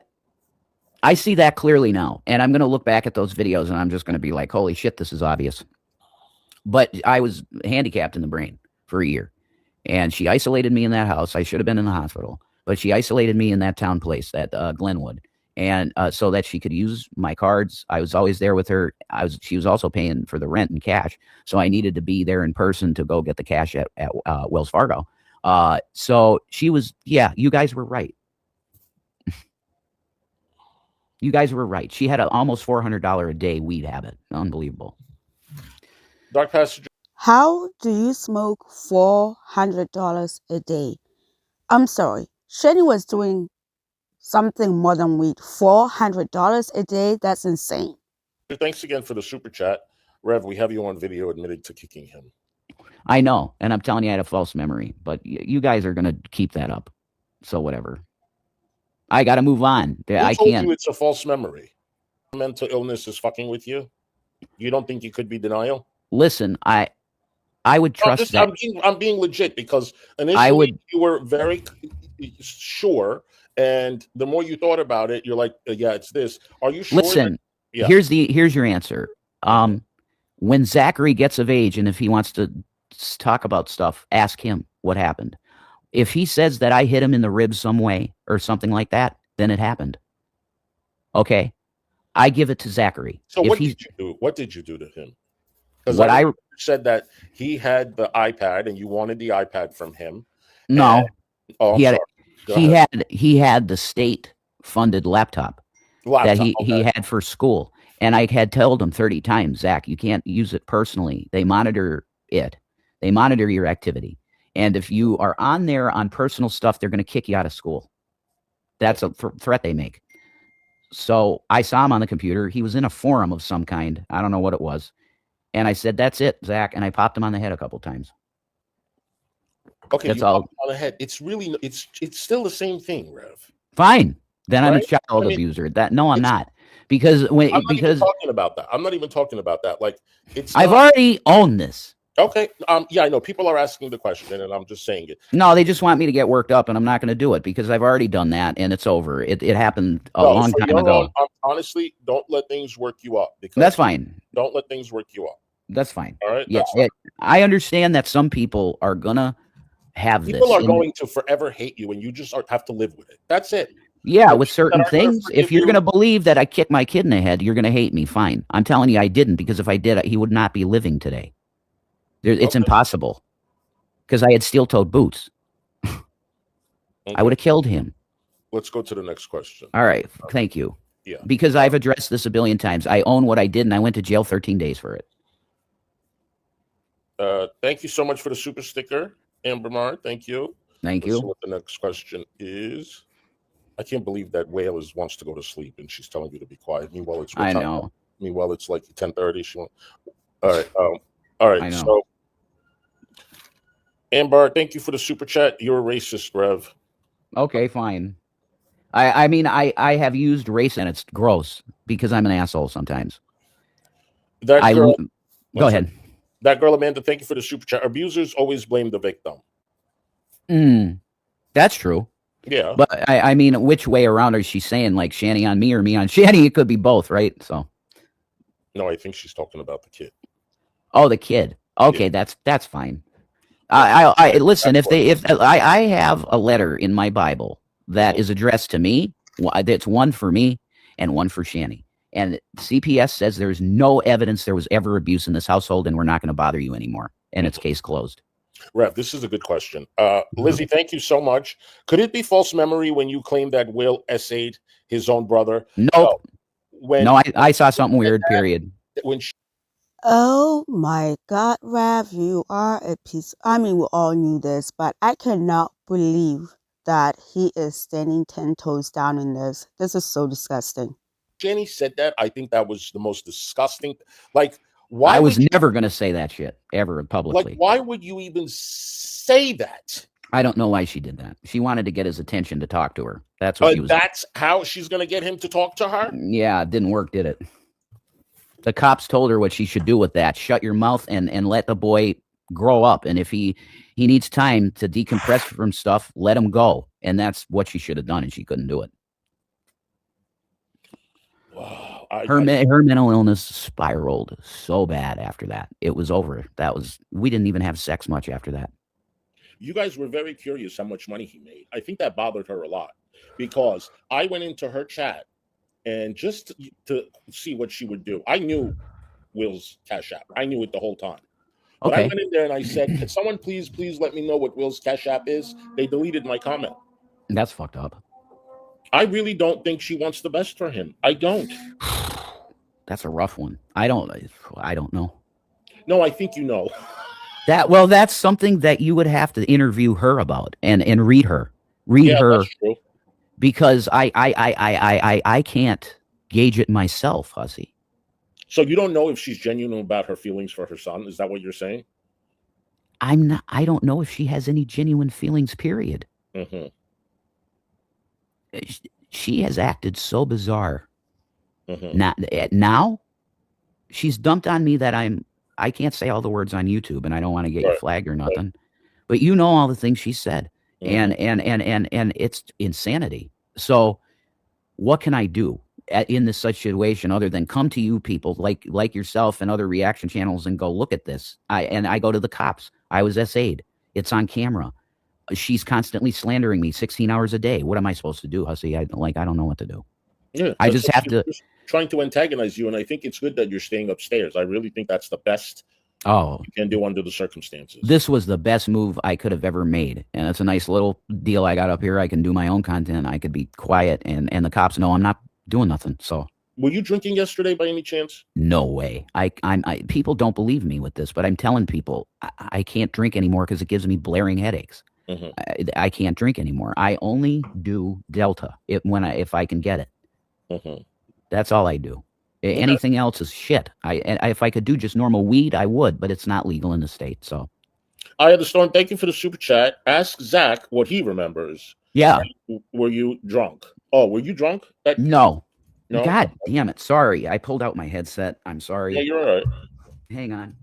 see that clearly now, and I'm going to look back at those videos, and I'm just going to be like, holy shit, this is obvious. But I was handicapped in the brain for a year, and she isolated me in that house. I should have been in the hospital, but she isolated me in that town place, that Glenwood, and so that she could use my cards. I was always there with her. She was also paying for the rent in cash, so I needed to be there in person to go get the cash at Wells Fargo. So she was, you guys were right. You guys were right. She had an almost $400 a day weed habit. Unbelievable. Dark Passenger. How do you smoke $400 a day? I'm sorry. Shani was doing something more than weed. $400 a day? That's insane. Thanks again for the super chat. Rev, we have you on video admitting to kicking him. I know, and I'm telling you I had a false memory, but you guys are going to keep that up. So whatever. I got to move on. I can't. You it's a false memory. Mental illness is fucking with you. You don't think you could be denial? Listen, I would trust that. I'm being legit because initially you were very sure, and the more you thought about it, you're like, yeah, it's this. Are you sure? Listen, here's your answer. When Zachary gets of age, and if he wants to talk about stuff, ask him what happened. If he says that I hit him in the ribs some way or something like that, then it happened. Okay, I give it to Zachary. So what did you do? What did you do to him? Because I said that he had the iPad and you wanted the iPad from him. No, and, he had the state funded laptop that he had for school, and I had told him 30 times, Zach, you can't use it personally. They monitor it. They monitor your activity, and if you are on there on personal stuff, they're going to kick you out of school. That's a threat they make. So I saw him on the computer. He was in a forum of some kind. I don't know what it was. And I said, that's it, Zach. And I popped him on the head a couple times. Okay, that's all. On the head. It's really, it's still the same thing, Rev. Fine. Then I'm a child abuser. No, I'm not. Because I'm not even talking about that. I'm not even talking about that. Like, I've already owned this. Okay. Yeah, I know people are asking the question, and I'm just saying it. No, they just want me to get worked up, and I'm not going to do it because I've already done that, and it's over. It happened a long time ago. Honestly, don't let things work you up. Because that's fine. Don't let things work you up. That's fine. All right. Yeah, I understand that some people are gonna have this. People are going to forever hate you, and you just have to live with it. That's it. Yeah, with certain things. If you're going to believe that I kicked my kid in the head, you're going to hate me. Fine. I'm telling you I didn't, because if I did, he would not be living today. It's impossible, because I had steel-toed boots. I would have killed him. Let's go to the next question. All right. Thank you. Yeah. Because I've addressed this a billion times. I own what I did, and I went to jail 13 days for it. Thank you so much for the super sticker, Amber Mar. Thank you. Let's see what the next question is. I can't believe that Whale wants to go to sleep, and she's telling you to be quiet. Meanwhile, it's I know. Meanwhile, it's like 10:30. She won't. All right. All right. I know. So, Amber, thank you for the super chat. You're a racist, Rev. Okay, fine. I mean, I have used race, and it's gross because I'm an asshole sometimes. That girl. Go ahead. That girl, Amanda, thank you for the super chat. Abusers always blame the victim. That's true. Yeah. But I mean, which way around is she saying? Like Shanny on me or me on Shanny? It could be both, right? So. No, I think she's talking about the kid. Oh, the kid. Okay, yeah. That's fine. I listen. If I have a letter in my Bible that is addressed to me, that's one for me and one for Shanny. And CPS says there's no evidence there was ever abuse in this household, and we're not going to bother you anymore. And it's case closed. Rev, this is a good question. Lizzie, thank you so much. Could it be false memory when you claim that Will essayed his own brother? Nope. No, I saw something weird, period. Oh my God, Rev, you are a piece. I mean, we all knew this, but I cannot believe that he is standing 10 toes down in this. This is so disgusting. Jenny said that. I think that was the most disgusting. Like, why? I was never going to say that shit ever publicly. Like, why would you even say that? I don't know why she did that. She wanted to get his attention to talk to her. That's what he was. That's how she's going to get him to talk to her? Yeah, it didn't work, did it? The cops told her what she should do with that. Shut your mouth and let the boy grow up. And if he needs time to decompress from stuff, let him go. And that's what she should have done, and she couldn't do it. Wow. Her mental illness spiraled so bad after that. It was over. We didn't even have sex much after that. You guys were very curious how much money he made. I think that bothered her a lot, because I went into her chat and just to see what she would do. I knew Will's CashAPP. I knew it the whole time. But I went in there and I said, "Can someone please let me know what Will's CashAPP is?" They deleted my comment. That's fucked up. I really don't think she wants the best for him. I don't. That's a rough one. I don't know. No, I think you know. That's something that you would have to interview her about and read her. Read her. That's true. Because I can't gauge it myself, Hussy. So you don't know if she's genuine about her feelings for her son? Is that what you're saying? I don't know if she has any genuine feelings, period. Mm-hmm. She has acted so bizarre. Mm-hmm. Now she's dumped on me that I can't say all the words on YouTube, and I don't want to get you flagged or nothing. But you know all the things she said, and it's insanity. So what can I do in this such situation other than come to you people like yourself and other reaction channels and go, look at this? I go to the cops. I was SA'd. It's on camera. She's constantly slandering me 16 hours a day. What am I supposed to do, Hussy? I don't know what to do. Yeah, I just have to. Trying to antagonize you, and I think it's good that you're staying upstairs. I really think that's the best you can do under the circumstances. This was the best move I could have ever made, and it's a nice little deal I got up here. I can do my own content. I could be quiet, and the cops know I'm not doing nothing. So, were you drinking yesterday by any chance? No way. People don't believe me with this, but I'm telling people I can't drink anymore because it gives me blaring headaches. I can't drink anymore. I only do Delta if I can get it. That's all I do. Anything else is shit. If I could do just normal weed, I would, but it's not legal in the state. So, Eye of the Storm, thank you for the super chat. Ask Zach what he remembers. Yeah. Were you drunk? Oh, were you drunk? No. God damn it. Sorry. I pulled out my headset. I'm sorry. Yeah, you're all right. Hang on.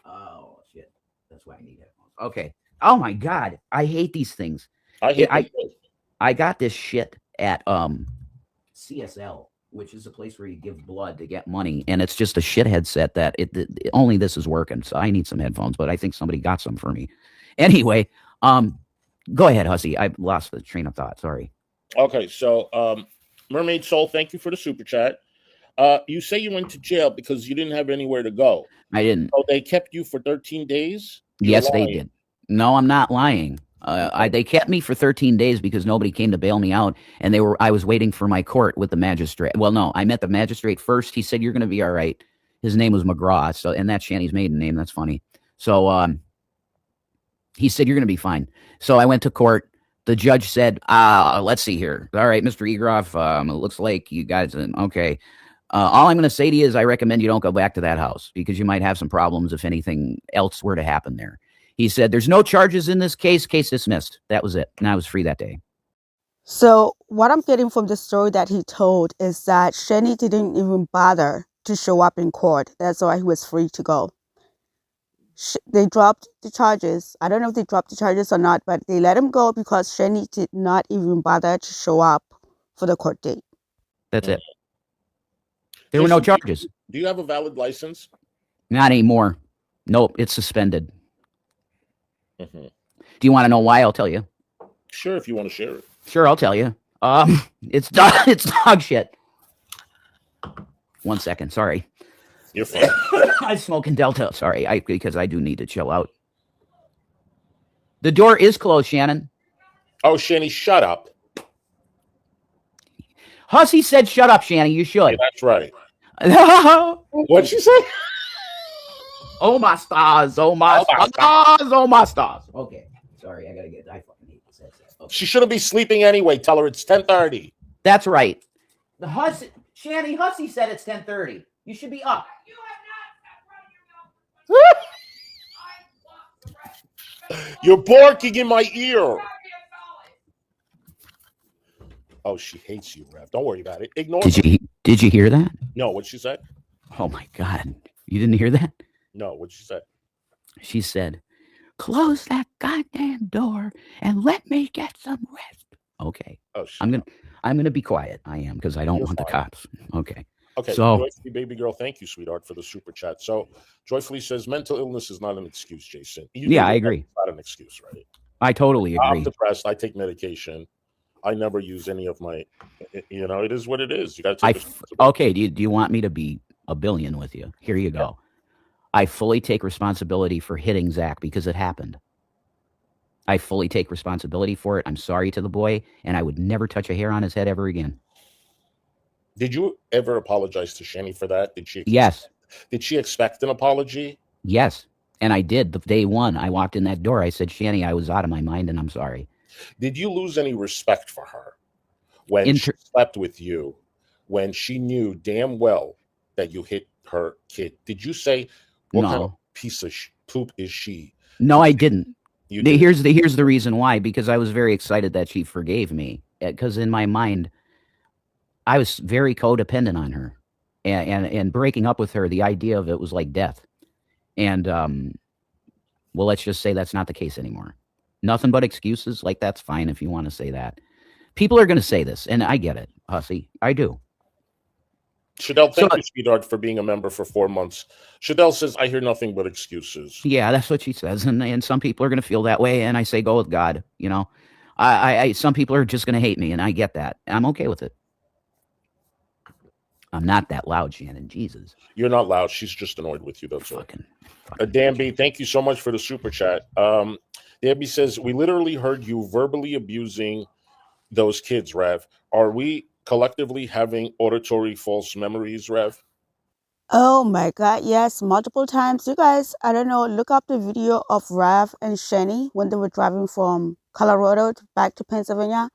Oh, shit. That's why I need headphones. Okay. Oh, my God. I hate these things. I got this shit at CSL, which is a place where you give blood to get money, and it's just a shit headset that only this is working. So I need some headphones, but I think somebody got some for me. Anyway, go ahead, Hussy. I lost the train of thought. Sorry. Okay, so Mermaid Soul, thank you for the super chat. You say you went to jail because you didn't have anywhere to go. I didn't. So they kept you for 13 days? Yes, they did. No, I'm not lying. They kept me for 13 days because nobody came to bail me out, and I was waiting for my court with the magistrate. Well, no, I met the magistrate first. He said, you're going to be all right. His name was McGraw, and that's Shanny's maiden name. That's funny. So he said, you're going to be fine. So I went to court. The judge said, let's see here. All right, Mr. Egroff, it looks like you guys, okay. All I'm going to say to you is I recommend you don't go back to that house because you might have some problems if anything else were to happen there. He said, there's no charges in this case dismissed. That was it. And I was free that day. So what I'm getting from the story that he told is that Shanny didn't even bother to show up in court. That's why he was free to go. They dropped the charges. I don't know if they dropped the charges or not, but they let him go because Shanny did not even bother to show up for the court date. That's it. There were no charges. Do you have a valid license? Not anymore. Nope, it's suspended. Do you want to know why? I'll tell you. Sure, if you want to share it. Sure, I'll tell you. It's dog shit. 1 second, sorry. You're fine. I'm smoking Delta. Sorry, because I do need to chill out. The door is closed, Shannon. Oh, Shanny, shut up. Hussy said, "Shut up, Shanny. You should." Yeah, that's right. What'd she say? Oh my stars! Oh my stars! Oh my stars! Okay, sorry, I fucking hate this headset. Okay. She shouldn't be sleeping anyway. Tell her it's 10:30. That's right. The Shanny Hussy said it's 10:30. You should be up. You have not stopped running your mouth. You're barking in my ear. Oh, she hates you, Rev. Don't worry about it. Ignore her. Did you hear that? No, what'd she say? Oh my God. You didn't hear that? No, what'd she say? She said, close that goddamn door and let me get some rest. Okay. Oh, I'm gonna be quiet. I am, because I don't want the cops. Okay. Okay. So, Joyfully, baby girl, thank you, sweetheart, for the super chat. So Joyfully says mental illness is not an excuse, Jason. I agree. It's not an excuse, right? I totally agree. I'm depressed. I take medication. I never use any of my, it is what it is. You got to take okay. Do you want me to be a billion with you? Here you go. Yeah. I fully take responsibility for hitting Zach because it happened. I fully take responsibility for it. I'm sorry to the boy, and I would never touch a hair on his head ever again. Did you ever apologize to Shanny for that? Yes. Did she expect an apology? Yes. And I did. The day one, I walked in that door. I said, Shanny, I was out of my mind, and I'm sorry. Did you lose any respect for her when she slept with you, when she knew damn well that you hit her kid? Did you say, what kind of piece of poop is she? No, I didn't. Here's the reason why, because I was very excited that she forgave me, because in my mind, I was very codependent on her, and breaking up with her, the idea of it was like death. And well, let's just say that's not the case anymore. Nothing but excuses. Like, that's fine if you want to say that. People are going to say this, and I get it, Hussy. I do. Shadell, thank you, sweetheart, for being a member for 4 months. Shadell says, I hear nothing but excuses. Yeah, that's what she says. And some people are going to feel that way. And I say, go with God. You know, I some people are just going to hate me, and I get that. I'm okay with it. I'm not that loud, Shannon. Jesus. You're not loud. She's just annoyed with you. That's fucking Danby, thank you so much for the super chat. Danby says, we literally heard you verbally abusing those kids, Rev. Are we collectively having auditory false memories, Rev? Oh my God, yes, multiple times. You guys, I don't know, look up the video of Rav and Shani when they were driving from Colorado back to Pennsylvania.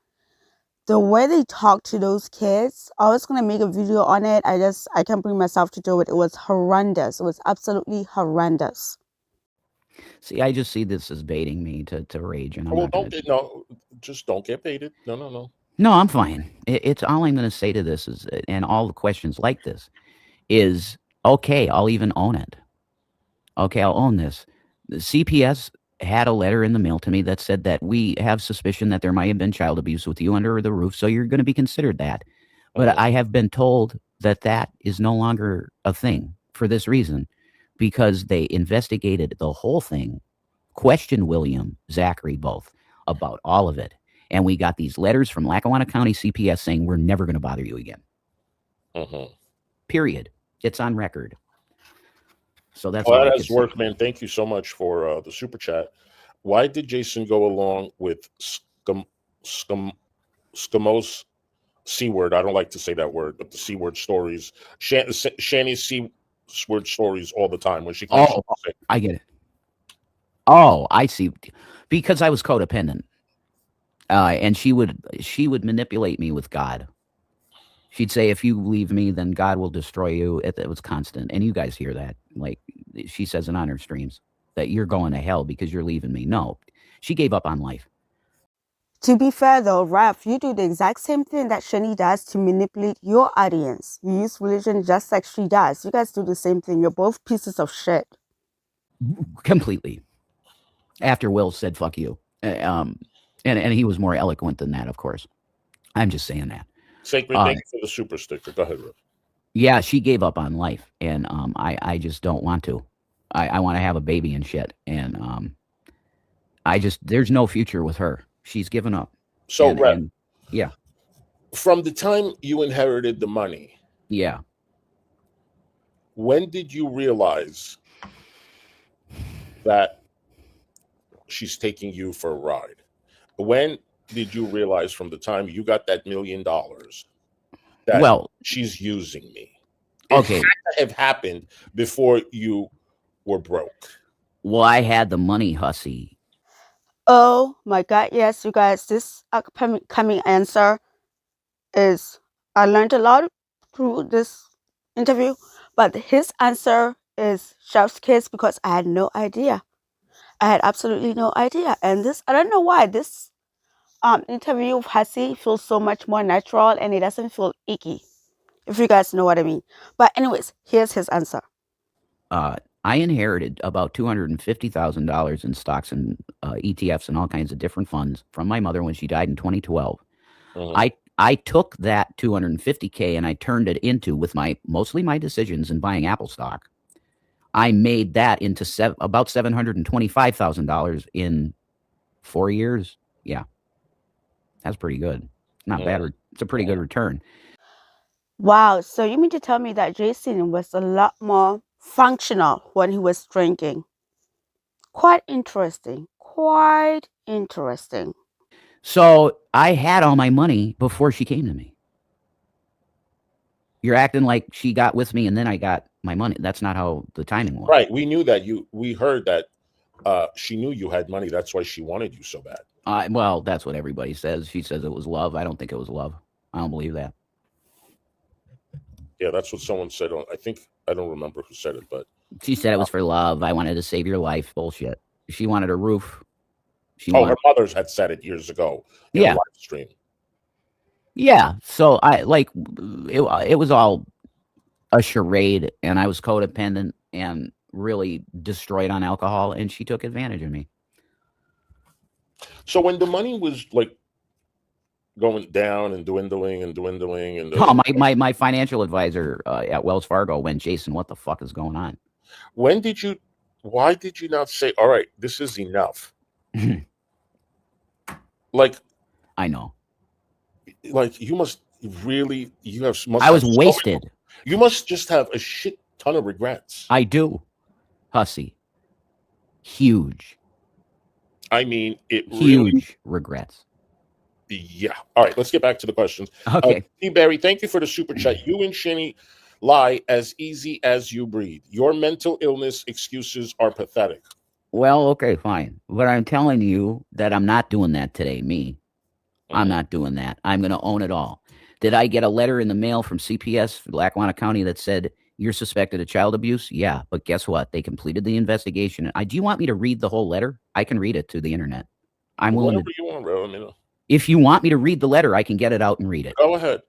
The way they talked to those kids, I was going to make a video on it. I can't bring myself to do it. It was horrendous. It was absolutely horrendous. See, I just see this as baiting me to rage. And just don't get baited. No. No, I'm fine. It's all I'm going to say to this is, and all the questions like this is, okay, I'll even own it. Okay, I'll own this. The CPS had a letter in the mail to me that said that we have suspicion that there might have been child abuse with you under the roof, so you're going to be considered that. But I have been told that that is no longer a thing for this reason, because they investigated the whole thing, questioned William, Zachary both about all of it. And we got these letters from Lackawanna County CPS saying we're never going to bother you again. Period. It's on record. So that's all that has worked, man. Thank you so much for the super chat. Why did Jason go along with Scamos C-word? I don't like to say that word, but the C-word stories. Shani's C-word stories all the time when she comes. I get it. Oh, I see. Because I was codependent. And she would manipulate me with God. She'd say, if you leave me, then God will destroy you. It was constant. And you guys hear that. Like, she says it on her streams, that you're going to hell because you're leaving me. No, she gave up on life. To be fair, though, Raph, you do the exact same thing that Shani does to manipulate your audience. You use religion just like she does. You guys do the same thing. You're both pieces of shit. Completely. After Will said, fuck you. And he was more eloquent than that, of course. I'm just saying that. Sacred, thank you for the super sticker. Go ahead, Rick. Yeah, she gave up on life, and I just don't want to. I want to have a baby and shit, and there's no future with her. She's given up. So, Rev, yeah. From the time you inherited the money, yeah. When did you realize that she's taking you for a ride? When did you realize from the time you got that $1 million that she's using me? It had to have happened before you were broke. Well, I had the money, Hussy. Oh my God, yes, you guys, this upcoming answer is, I learned a lot through this interview, but his answer is chef's kiss, because I had no idea. I had absolutely no idea. And this, I don't know why, this interview with Hussy feels so much more natural, and it doesn't feel icky, if you guys know what I mean. But anyways, here's his answer. I inherited about $250,000 in stocks and ETFs and all kinds of different funds from my mother when she died in 2012. I took that $250K and I turned it into, with mostly my decisions in buying Apple stock, I made that into about $725,000 in 4 years. Yeah. That's pretty good. Not bad. It's a pretty good return. Wow. So you mean to tell me that Jason was a lot more functional when he was drinking? Quite interesting. Quite interesting. So I had all my money before she came to me. You're acting like she got with me and then I got my money. That's not how the timing was. Right. We knew that we heard that she knew you had money. That's why she wanted you so bad. Well, that's what everybody says. She says it was love. I don't think it was love. I don't believe that. Yeah, that's what someone said. I don't remember who said it, but she said it was for love. I wanted to save your life. Bullshit. She wanted a roof. Her mother's had said it years ago in a live stream. Yeah. So it was all a charade, and I was codependent, and really destroyed on alcohol, and she took advantage of me. So when the money was like going down and dwindling and dwindling, and my financial advisor at Wells Fargo went, Jason, what the fuck is going on? why did you not say, all right, this is enough? Like, I know. Like, you must really, I was wasted. You must just have a shit ton of regrets. I do, Hussy. Huge. I mean, huge regrets. Yeah. All right, let's get back to the questions. Okay. T. Barry, thank you for the super chat. You and Shinny lie as easy as you breathe. Your mental illness excuses are pathetic. Well, okay, fine. But I'm telling you that I'm not doing that today, me. I'm not doing that. I'm going to own it all. Did I get a letter in the mail from CPS for Lackawanna County that said you're suspected of child abuse? Yeah, but guess what? They completed the investigation. Do you want me to read the whole letter? I can read it to the internet. I'm willing Whatever you want, bro. I mean, if you want me to read the letter, I can get it out and read it. Go ahead.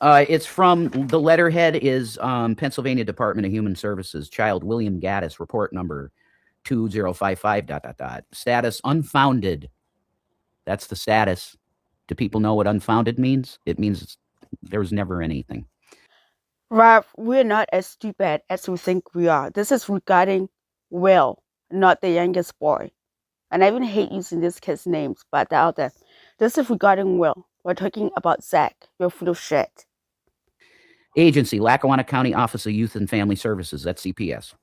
It's from, the letterhead is Pennsylvania Department of Human Services, child William Gaddis, report number 2055, ... Status unfounded. That's the status. Do people know what unfounded means? It means there was never anything. Rev, we're not as stupid as we think we are. This is regarding Will, not the youngest boy. And I even hate using these kids' names, but they're out there. This is regarding Will. We're talking about Zach. You're full of shit. Agency, Lackawanna County Office of Youth and Family Services, that's CPS.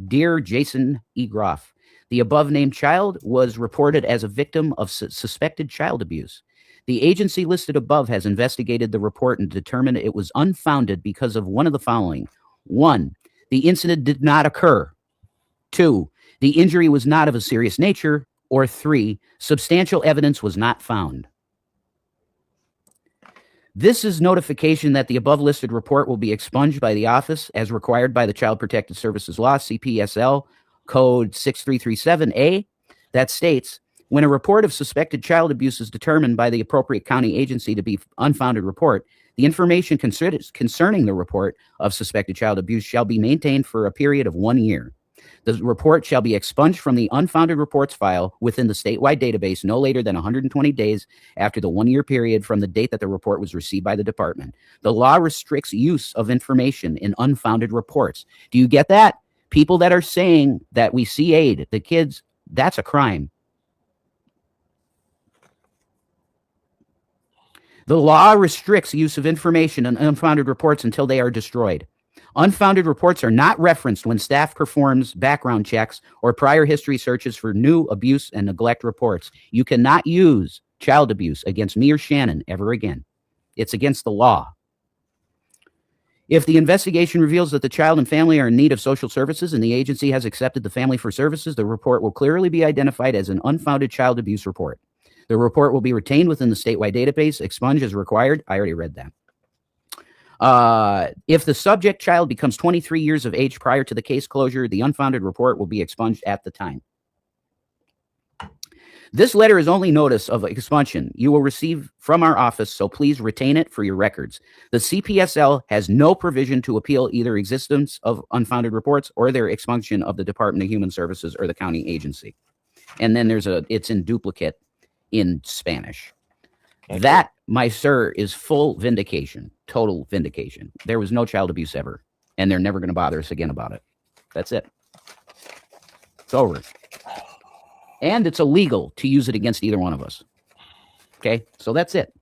Dear Jason E. Groff, the above-named child was reported as a victim of suspected child abuse. The agency listed above has investigated the report and determined it was unfounded because of one of the following. 1, the incident did not occur. 2, the injury was not of a serious nature. Or 3, substantial evidence was not found. This is notification that the above listed report will be expunged by the office as required by the Child Protective Services Law, CPSL, code 6337A, that states, when a report of suspected child abuse is determined by the appropriate county agency to be unfounded report, the information concerning the report of suspected child abuse shall be maintained for a period of 1 year. The report shall be expunged from the unfounded reports file within the statewide database no later than 120 days after the 1 year period from the date that the report was received by the department. The law restricts use of information in unfounded reports. Do you get that? People that are saying that we see aid, the kids, that's a crime. The law restricts use of information in unfounded reports until they are destroyed. Unfounded reports are not referenced when staff performs background checks or prior history searches for new abuse and neglect reports. You cannot use child abuse against me or Shannon ever again. It's against the law. If the investigation reveals that the child and family are in need of social services and the agency has accepted the family for services, the report will clearly be identified as an unfounded child abuse report. The report will be retained within the statewide database, expunged as required. I already read that. If the subject child becomes 23 years of age prior to the case closure, the unfounded report will be expunged at the time. This letter is only notice of expunction you will receive from our office, so please retain it for your records. The CPSL has no provision to appeal either existence of unfounded reports or their expunction of the Department of Human Services or the county agency. And then it's in duplicate in Spanish. Okay. That, my sir, is full vindication, total vindication. There was no child abuse ever, and they're never going to bother us again about it. That's it. It's over. And it's illegal to use it against either one of us. Okay, so that's it.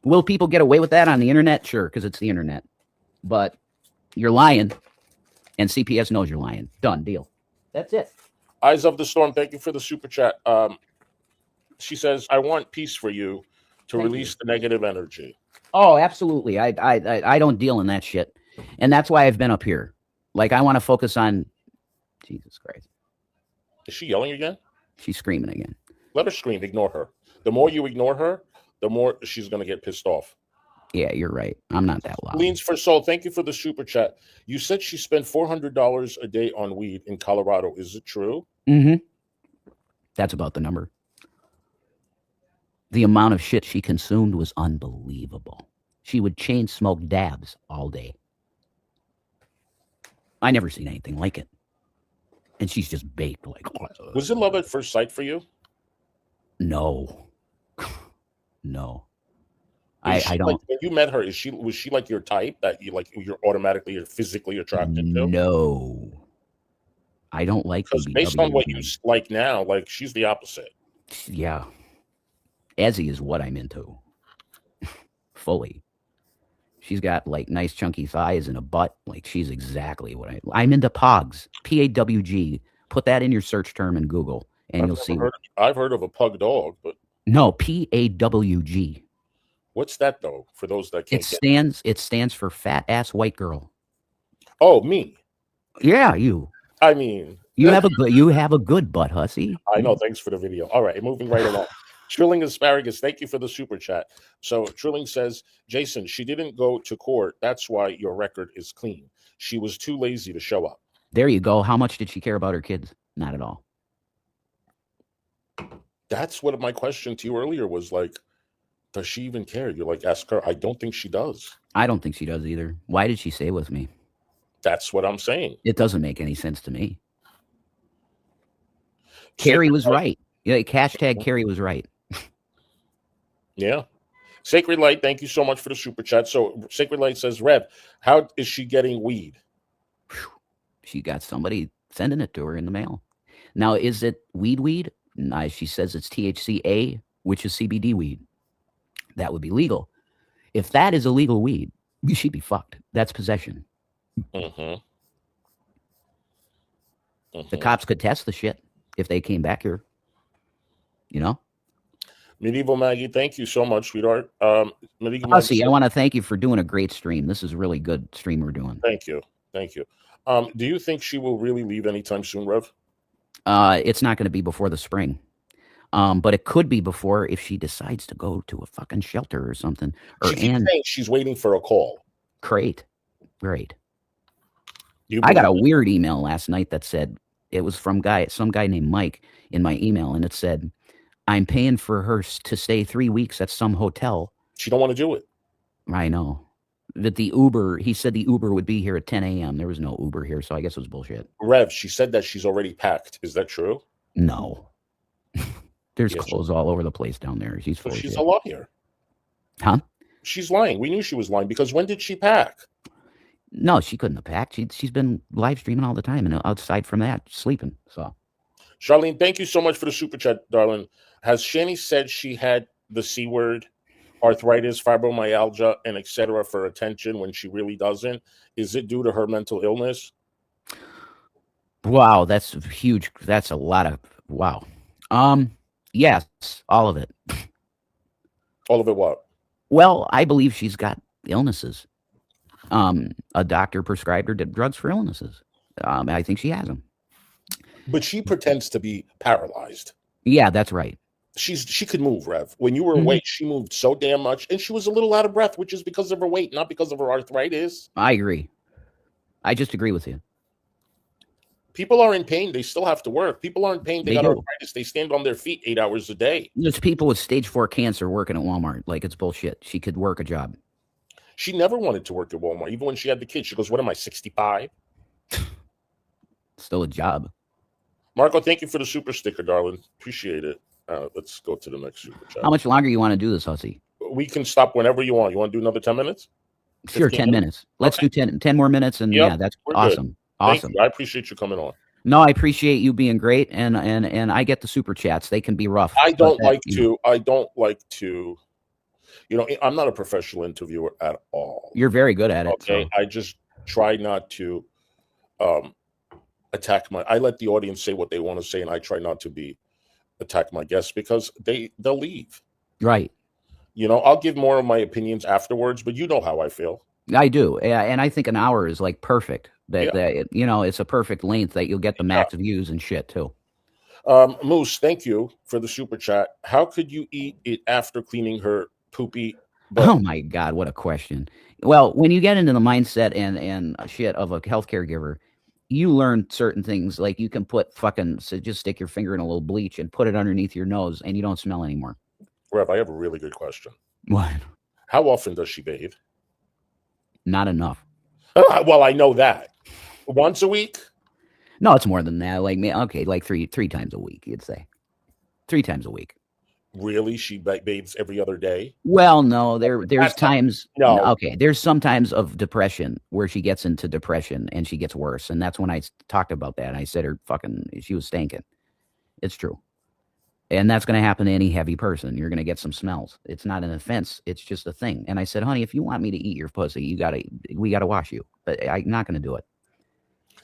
Will people get away with that on the internet? Sure, because it's the internet. But you're lying, and CPS knows you're lying. Done deal. That's it. Eyes of the Storm, thank you for the super chat. She says, I want peace for you to release the negative energy. Oh, absolutely. I don't deal in that shit. And that's why I've been up here. Like, I want to focus on Jesus Christ. Is she yelling again? She's screaming again. Let her scream. Ignore her. The more you ignore her, the more she's going to get pissed off. Yeah, you're right. I'm not that loud. Leans for Soul, thank you for the super chat. You said she spent $400 a day on weed in Colorado. Is it true? Mm-hmm. That's about the number. The amount of shit she consumed was unbelievable. She would chain smoke dabs all day. I never seen anything like it. and she's just baked. Like, was it love at first sight for you? No, no. I don't. Like, when you met her, was she like your type that you're automatically physically attracted to? No, I don't like Because BBW. based on what you like now, like she's the opposite. Yeah, Ezzy is what I'm into. Fully. She's got like nice chunky thighs and a butt. Like she's exactly what I'm into. Pogs. PAWG. Put that in your search term in Google, and you'll see. I've heard of a pug dog, but no, PAWG. What's that though? For those that can't. It stands for fat ass white girl. Oh, me. Yeah, you. I mean, you have a good butt, Hussy. I know. Thanks for the video. All right, moving right along. Trilling Asparagus, thank you for the super chat. So Trilling says, Jason, she didn't go to court. That's why your record is clean. She was too lazy to show up. There you go. How much did she care about her kids? Not at all. That's what my question to you earlier was like, does she even care? You're like, ask her. I don't think she does. I don't think she does either. Why did she stay with me? That's what I'm saying. It doesn't make any sense to me. Carrie was right. Yeah, hashtag Carrie was right. Yeah. Sacred Light, thank you so much for the super chat. So Sacred Light says, Rev, how is she getting weed? She got somebody sending it to her in the mail. Now, is it weed? No, she says it's THCA, which is CBD weed. That would be legal. If that is illegal weed, she'd be fucked. That's possession. The cops could test the shit if they came back here. You know? Medieval Maggie, thank you so much, sweetheart. Hussy, I want to thank you for doing a great stream. This is a really good stream we're doing. Thank you. Do you think she will really leave anytime soon, Rev? It's not going to be before the spring. But it could be before if she decides to go to a fucking shelter or something. She's waiting for a call. Great. I got a weird email last night that said, it was from some guy named Mike in my email, and it said, I'm paying for her to stay 3 weeks at some hotel. She don't want to do it. I know. That he said the Uber would be here at 10 a.m. There was no Uber here, so I guess it was bullshit. Rev, she said that she's already packed. Is that true? No. There's clothes all over the place down there. She's a liar. Huh? She's lying. We knew she was lying because when did she pack? No, she couldn't have packed. She's been live streaming all the time, and outside from that, sleeping. So, Charlene, thank you so much for the super chat, darling. Has Shani said she had the C word, arthritis, fibromyalgia, and etc. for attention when she really doesn't? Is it due to her mental illness? Wow, that's huge. That's a lot of wow. Yes, all of it. All of it what? Well, I believe she's got illnesses. A doctor prescribed her drugs for illnesses. I think she has them. But she pretends to be paralyzed. Yeah, that's right. She could move, Rev. When you were awake, she moved so damn much, and she was a little out of breath, which is because of her weight, not because of her arthritis. I agree. I just agree with you. People are in pain. They still have to work. People aren't in pain. They got arthritis. They stand on their feet 8 hours a day. There's people with stage 4 cancer working at Walmart. Like, it's bullshit. She could work a job. She never wanted to work at Walmart. Even when she had the kids, she goes, what am I, 65? Still a job. Marco, thank you for the super sticker, darling. Appreciate it. Let's go to the next super chat. How much longer you want to do this, Hussy? We can stop whenever you want. You want to do another 10 minutes? Sure, 10 minutes. Let's do 10 more minutes, and yeah, that's awesome. Good. Awesome. I appreciate you coming on. No, I appreciate you being great, and I get the super chats. They can be rough. I don't like to. You know, I'm not a professional interviewer at all. You're very good at it. Okay, so. I just try not to attack I let the audience say what they want to say, and I try not to attack my guests because they'll leave. Right. You know, I'll give more of my opinions afterwards, but you know how I feel. I do, and I think an hour is like perfect. That you know, it's a perfect length that you'll get the max views and shit too. Moose, thank you for the super chat. How could you eat it after cleaning her poopy butt? Oh my God, what a question. Well, when you get into the mindset and shit of a healthcare giver, you learn certain things. Like you can put just stick your finger in a little bleach and put it underneath your nose, and you don't smell anymore. Rev, I have a really good question. What? How often does she bathe? Not enough. Well, I know that. Once a week? No, it's more than that. Like, okay, like three times a week, you'd say. 3 times a week. Really? She bathes every other day? Well, no, there's That's times. no. Okay, there's some times of depression where she gets into depression and she gets worse, and that's when I talked about that. I said she was stinking. It's true, and that's going to happen to any heavy person. You're going to get some smells. It's not an offense. It's just a thing. And I said, honey, if you want me to eat your pussy, we gotta wash you. But I'm not going to do it.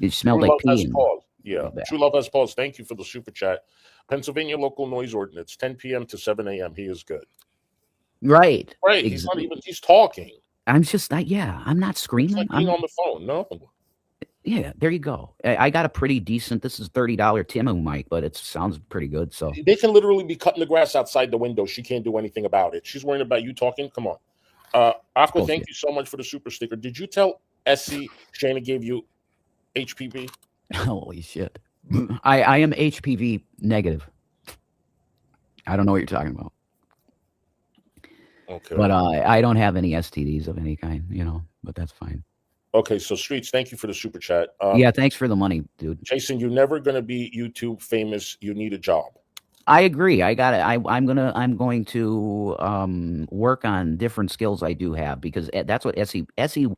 It smelled True like love has pee. paused. Yeah, True Love has paused. Thank you for the super chat. Pennsylvania local noise ordinance, 10 p.m. to 7 a.m. He is good. Right. Right. He's not even. He's talking. I'm just not. Yeah, I'm not screaming. Like being on the phone. No. Yeah, there you go. I got a pretty decent. This is $30 Timu mic, but it sounds pretty good. So they can literally be cutting the grass outside the window. She can't do anything about it. She's worrying about you talking. Come on. Aqua, thank you so much for the super sticker. Did you tell Essie Shana gave you HPV? Holy shit. I am HPV negative. I don't know what you're talking about. Okay. But I don't have any STDs of any kind, but that's fine. Okay, so Streets, thank you for the super chat. Yeah, thanks for the money, dude. Jason, you're never going to be YouTube famous. You need a job. I agree. I got it. I'm going to work on different skills I do have, because that's what Essie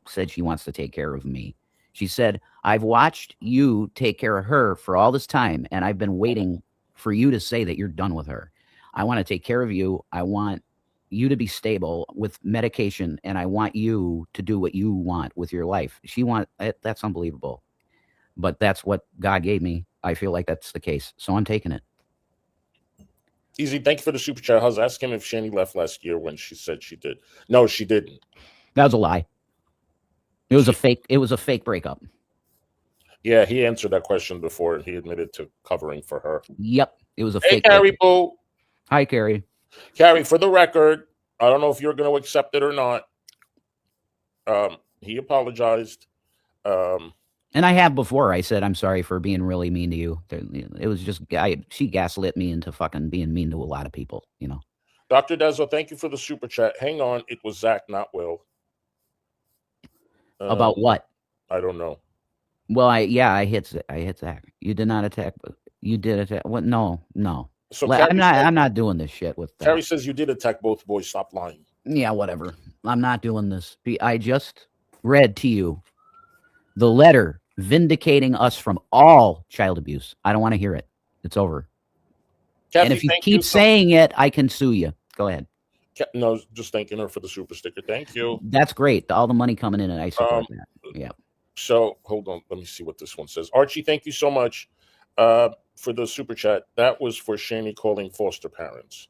said. She wants to take care of me. She said, I've watched you take care of her for all this time, and I've been waiting for you to say that you're done with her. I want to take care of you. I want you to be stable with medication, and I want you to do what you want with your life. That's unbelievable. But that's what God gave me. I feel like that's the case. So I'm taking it. Easy, thank you for the super chat. I was asking if Shani left last year when she said she did. No, she didn't. That was a lie. It was a fake breakup. Yeah, he answered that question before, and he admitted to covering for her. Yep, it was a fake. Hey, Carrie Boo. Hi, Carrie. Carrie, for the record, I don't know if you're going to accept it or not. He apologized. And I have before. I said, I'm sorry for being really mean to you. It was just, she gaslit me into fucking being mean to a lot of people, Dr. Dezo, thank you for the super chat. Hang on. It was Zach, not Will. About what? I don't know. Well, I hit Zach. You did not attack. You did attack. What? No. So I'm not doing this shit with that. Carrie says you did attack both boys. Stop lying. Yeah, whatever. I'm not doing this. I just read to you the letter vindicating us from all child abuse. I don't want to hear it. It's over. Kathy, and if you keep saying it, I can sue you. Go ahead. No, just thanking her for the super sticker. Thank you. That's great. All the money coming in, and I support that. Yeah. So hold on. Let me see what this one says. Archie, thank you so much for the super chat. That was for Shani calling foster parents.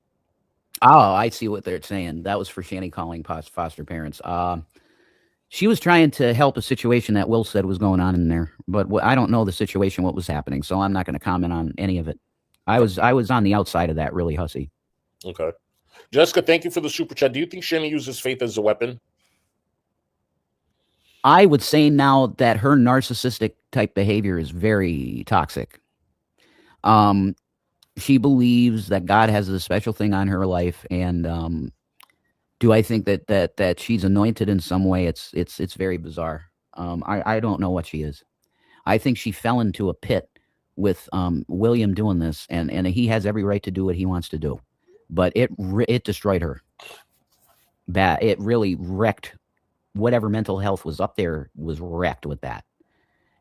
Oh, I see what they're saying. That was for Shani calling foster parents. She was trying to help a situation that Will said was going on in there, but I don't know the situation, what was happening, so I'm not going to comment on any of it. I was on the outside of that, really, Hussy. Okay. Jessica, thank you for the super chat. Do you think Shani uses faith as a weapon? I would say now that her narcissistic type behavior is very toxic. She believes that God has a special thing on her life, and do I think that she's anointed in some way? It's very bizarre. I don't know what she is. I think she fell into a pit with William doing this, and he has every right to do what he wants to do, but it destroyed her. Bad. It really wrecked whatever mental health was up there. Was wrecked with that,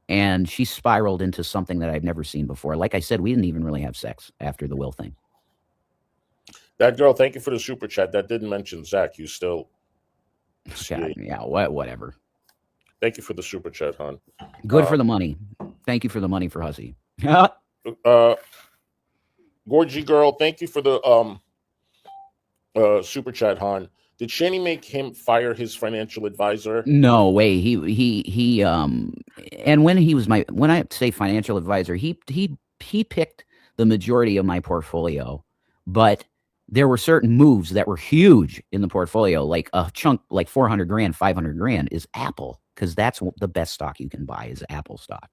and she spiraled into something that I've never seen before. Like I said, we didn't even really have sex after the Will thing. That girl, thank you for the super chat. That didn't mention Zach. You still. Yeah, whatever. Thank you for the super chat, hon. Good for the money. Thank you for the money for Hussy. Gorgie girl, thank you for the super chat, hon. Did Shani make him fire his financial advisor? No way. He and when I say financial advisor, he picked the majority of my portfolio, but there were certain moves that were huge in the portfolio, like a chunk, like 400 grand, 500 grand is Apple, because that's the best stock you can buy is Apple stock.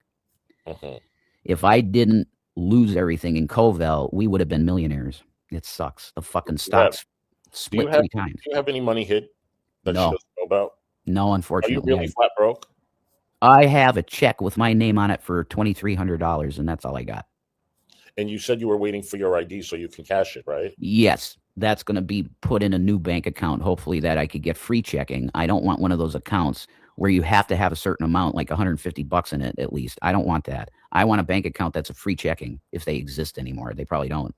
Uh-huh. If I didn't lose everything in Covell, we would have been millionaires. It sucks. The fucking stocks split 3 times. Do you have any money hid that she doesn't know about? No, unfortunately. Are you really flat broke? I have a check with my name on it for $2,300, and that's all I got. And you said you were waiting for your ID so you can cash it, right? Yes, that's going to be put in a new bank account. Hopefully that I could get free checking. I don't want one of those accounts where you have to have a certain amount, like $150 in it at least. I don't want that. I want a bank account that's a free checking, if they exist anymore. They probably don't.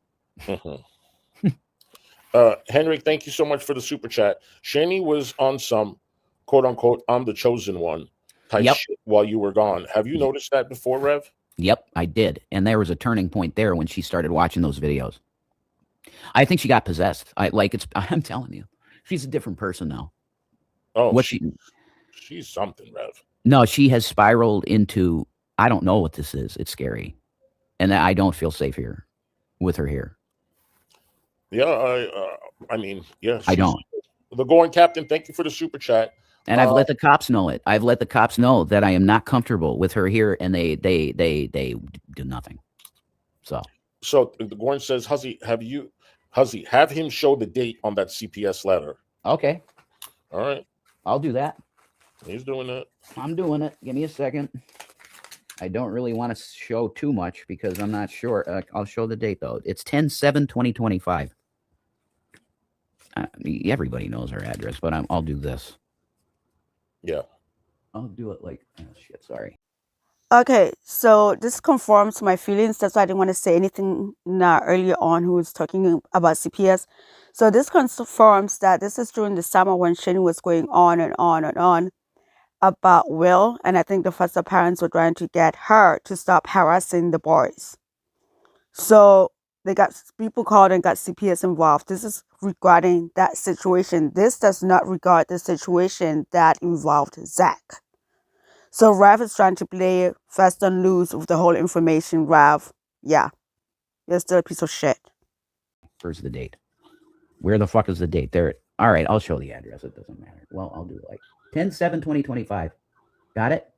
Henrik, thank you so much for the super chat. Shani was on some quote unquote I'm the chosen one type shit while you were gone. Have you noticed that before, Rev? Yep, I did. And there was a turning point there when she started watching those videos. I think she got possessed. I'm telling you, she's a different person now. Oh, she's something, Rev. No, she has spiraled into, I don't know what this is. It's scary. And I don't feel safe here with her here. Yeah, I mean, yeah. I don't. The Going Captain, thank you for the super chat. And I've let the cops know it. I've let the cops know that I am not comfortable with her here, and they do nothing. So the Gorn says, Hussy, have him show the date on that CPS letter. Okay. All right. I'll do that. He's doing that. I'm doing it. Give me a second. I don't really want to show too much because I'm not sure. I'll show the date, though. It's 10/7/2025. Everybody knows her address, but I'll do this. Yeah. I'll do it like, oh, shit, sorry. Okay, so this confirms my feelings. That's why I didn't want to say anything earlier on who was talking about CPS. So this confirms that this is during the summer when Shani was going on and on and on about Will. And I think the foster parents were trying to get her to stop harassing the boys. So they got people called and got CPS involved. This is regarding that situation. This does not regard the situation that involved Zach. So Rav is trying to play fast and loose with the whole information. Rav, yeah, you're still a piece of shit. Where's the date? Where the fuck is the date? There. All right, I'll show the address. It doesn't matter. Well, I'll do it like 10/7/2025. Got it?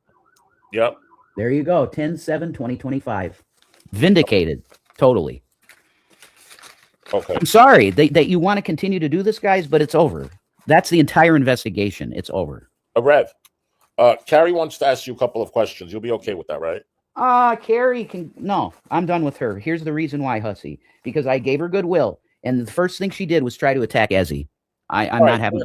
Yep. There you go. 10/7/2025. Vindicated. Totally. Okay. I'm sorry that you want to continue to do this, guys, but it's over. That's the entire investigation. It's over. Rev, Carrie wants to ask you a couple of questions. You'll be okay with that, right? Carrie can... No, I'm done with her. Here's the reason why, Hussy. Because I gave her goodwill, and the first thing she did was try to attack Ezzy. I'm not having...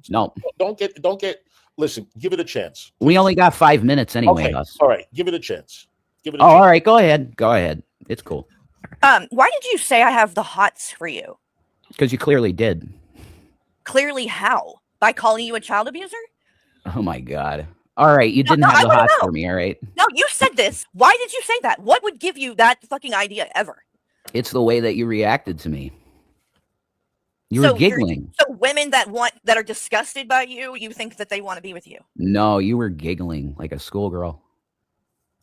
No. Don't get... Listen, give it a chance. We only got 5 minutes anyway, okay. Huss. All right, give it a chance. All right, go ahead. Go ahead. It's cool. Why did you say I have the hots for you? Because you clearly did. Clearly how? By calling you a child abuser? Oh my God. All right, you didn't have the hots for me, all right? No, you said this. Why did you say that? What would give you that fucking idea ever? It's the way that you reacted to me. You were giggling. So women that are disgusted by you, you think that they want to be with you? No, you were giggling like a schoolgirl.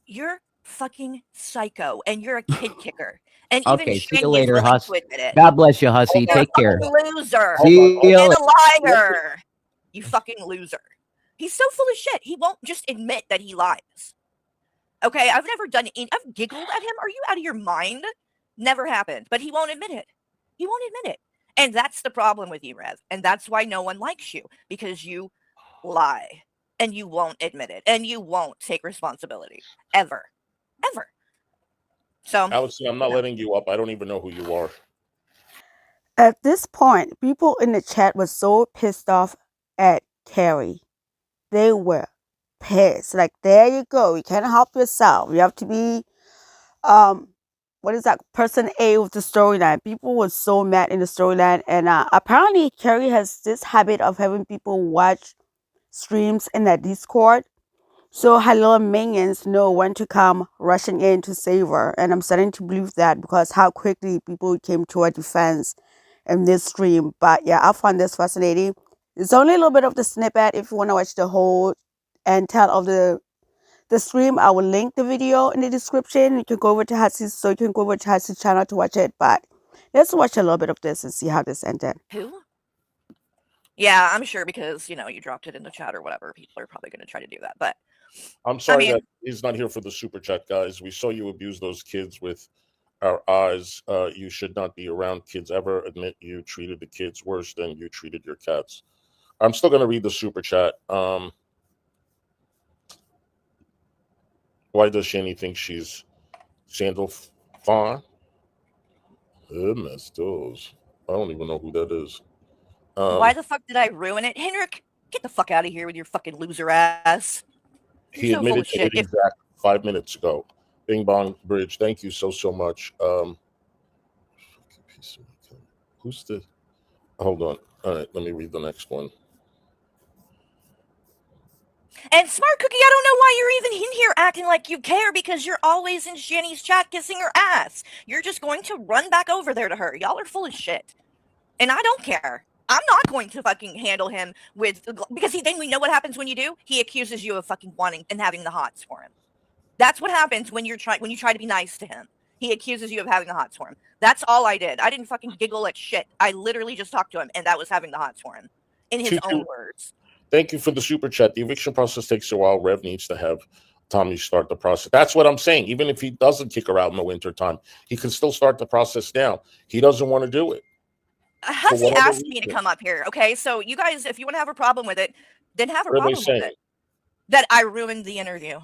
You're fucking psycho, and you're a kid kicker. And okay, even see you later, Huss. It. God bless you, Hussy. Take care. Loser. See you and a liar. You fucking loser. He's so full of shit. He won't just admit that he lies. Okay, I've never done it. I've giggled at him. Are you out of your mind? Never happened. But he won't admit it. He won't admit it. And that's the problem with you, Rev. And that's why no one likes you. Because you lie. And you won't admit it. And you won't take responsibility. Ever. Ever. So Alex, I'm not letting you up. I don't even know who you are. At this point, people in the chat were so pissed off at Carrie. They were pissed. Like, there you go. You can't help yourself. You have to be, what is that? Person A with the storyline. People were so mad in the storyline. And apparently, Carrie has this habit of having people watch streams in that Discord. So her little minions know when to come rushing in to save her. And I'm starting to believe that because how quickly people came to her defense in this stream. But yeah, I found this fascinating. It's only a little bit of the snippet. If you want to watch the whole and tell of the stream, I will link the video in the description. You can go over to Hussy's, so you can go over to Hussy's channel to watch it. But let's watch a little bit of this and see how this ended. Who? Yeah, I'm sure because, you dropped it in the chat or whatever. People are probably going to try to do that. But I'm sorry that he's not here for the super chat, guys. We saw you abuse those kids with our eyes. You should not be around kids ever. Admit you treated the kids worse than you treated your cats. I'm still going to read the super chat. Why does Shani think she's Sandal Fawn? Those. I don't even know who that is. Why the fuck did I ruin it? Henrik, get the fuck out of here with your fucking loser ass. You're He so full admitted of to shit. hitting Zach 5 minutes ago. Bing Bong Bridge. Thank you so much. Who's the? Hold on. All right, let me read the next one. And Smart Cookie, I don't know why you're even in here acting like you care, because you're always in Shani's chat kissing her ass. You're just going to run back over there to her. Y'all are full of shit. And I don't care. I'm not going to fucking handle him with, because then we know what happens when you do. He accuses you of fucking wanting and having the hots for him. That's what happens when you try to be nice to him. He accuses you of having the hots for him. That's all I did. I didn't fucking giggle at shit. I literally just talked to him, and that was having the hots for him, in his own words. Thank you for the super chat. The eviction process takes a while. Rev needs to have Tommy start the process. That's what I'm saying. Even if he doesn't kick her out in the winter time, he can still start the process now. He doesn't want to do it. Hussy asked me to come up here. Okay, so you guys, if you want to have a problem with it, then have a problem with it. That I ruined the interview.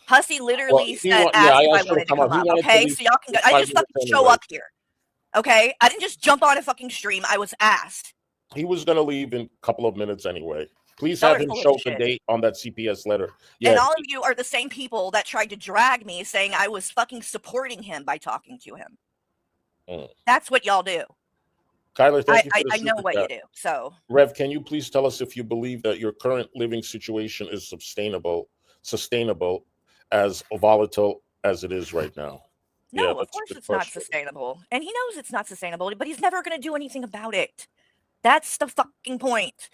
Hussy literally asked if I wanted to come up. Okay, so y'all can go. I just fucking show up here. Okay, I didn't just jump on a fucking stream. I was asked. He was going to leave in a couple of minutes anyway. Please have him show the date on that CPS letter. Yeah. And all of you are the same people that tried to drag me, saying I was fucking supporting him by talking to him. That's what y'all do. Kyler, thank you for the I know what you do. So, Rev, can you please tell us if you believe that your current living situation is sustainable, as volatile as it is right now? No, of course it's not sustainable. And he knows it's not sustainable, but he's never going to do anything about it. That's the fucking point.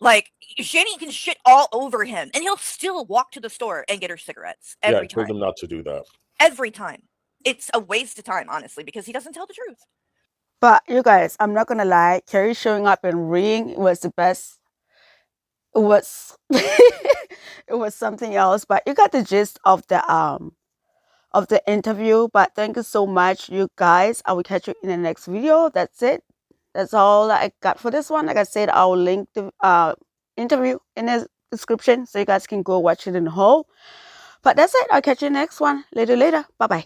Like, Shani can shit all over him, and he'll still walk to the store and get her cigarettes every time. I told him not to do that. Every time. It's a waste of time, honestly, because he doesn't tell the truth. But you guys, I'm not gonna lie, Carrie showing up and ringing was the best. It was it was something else, but you got the gist of the interview. But thank you so much, you guys. I will catch you in the next video. That's it. That's all I got for this one. Like I said, I'll link the interview in the description so you guys can go watch it in whole. But that's it. I'll catch you next one. Later. Bye-bye.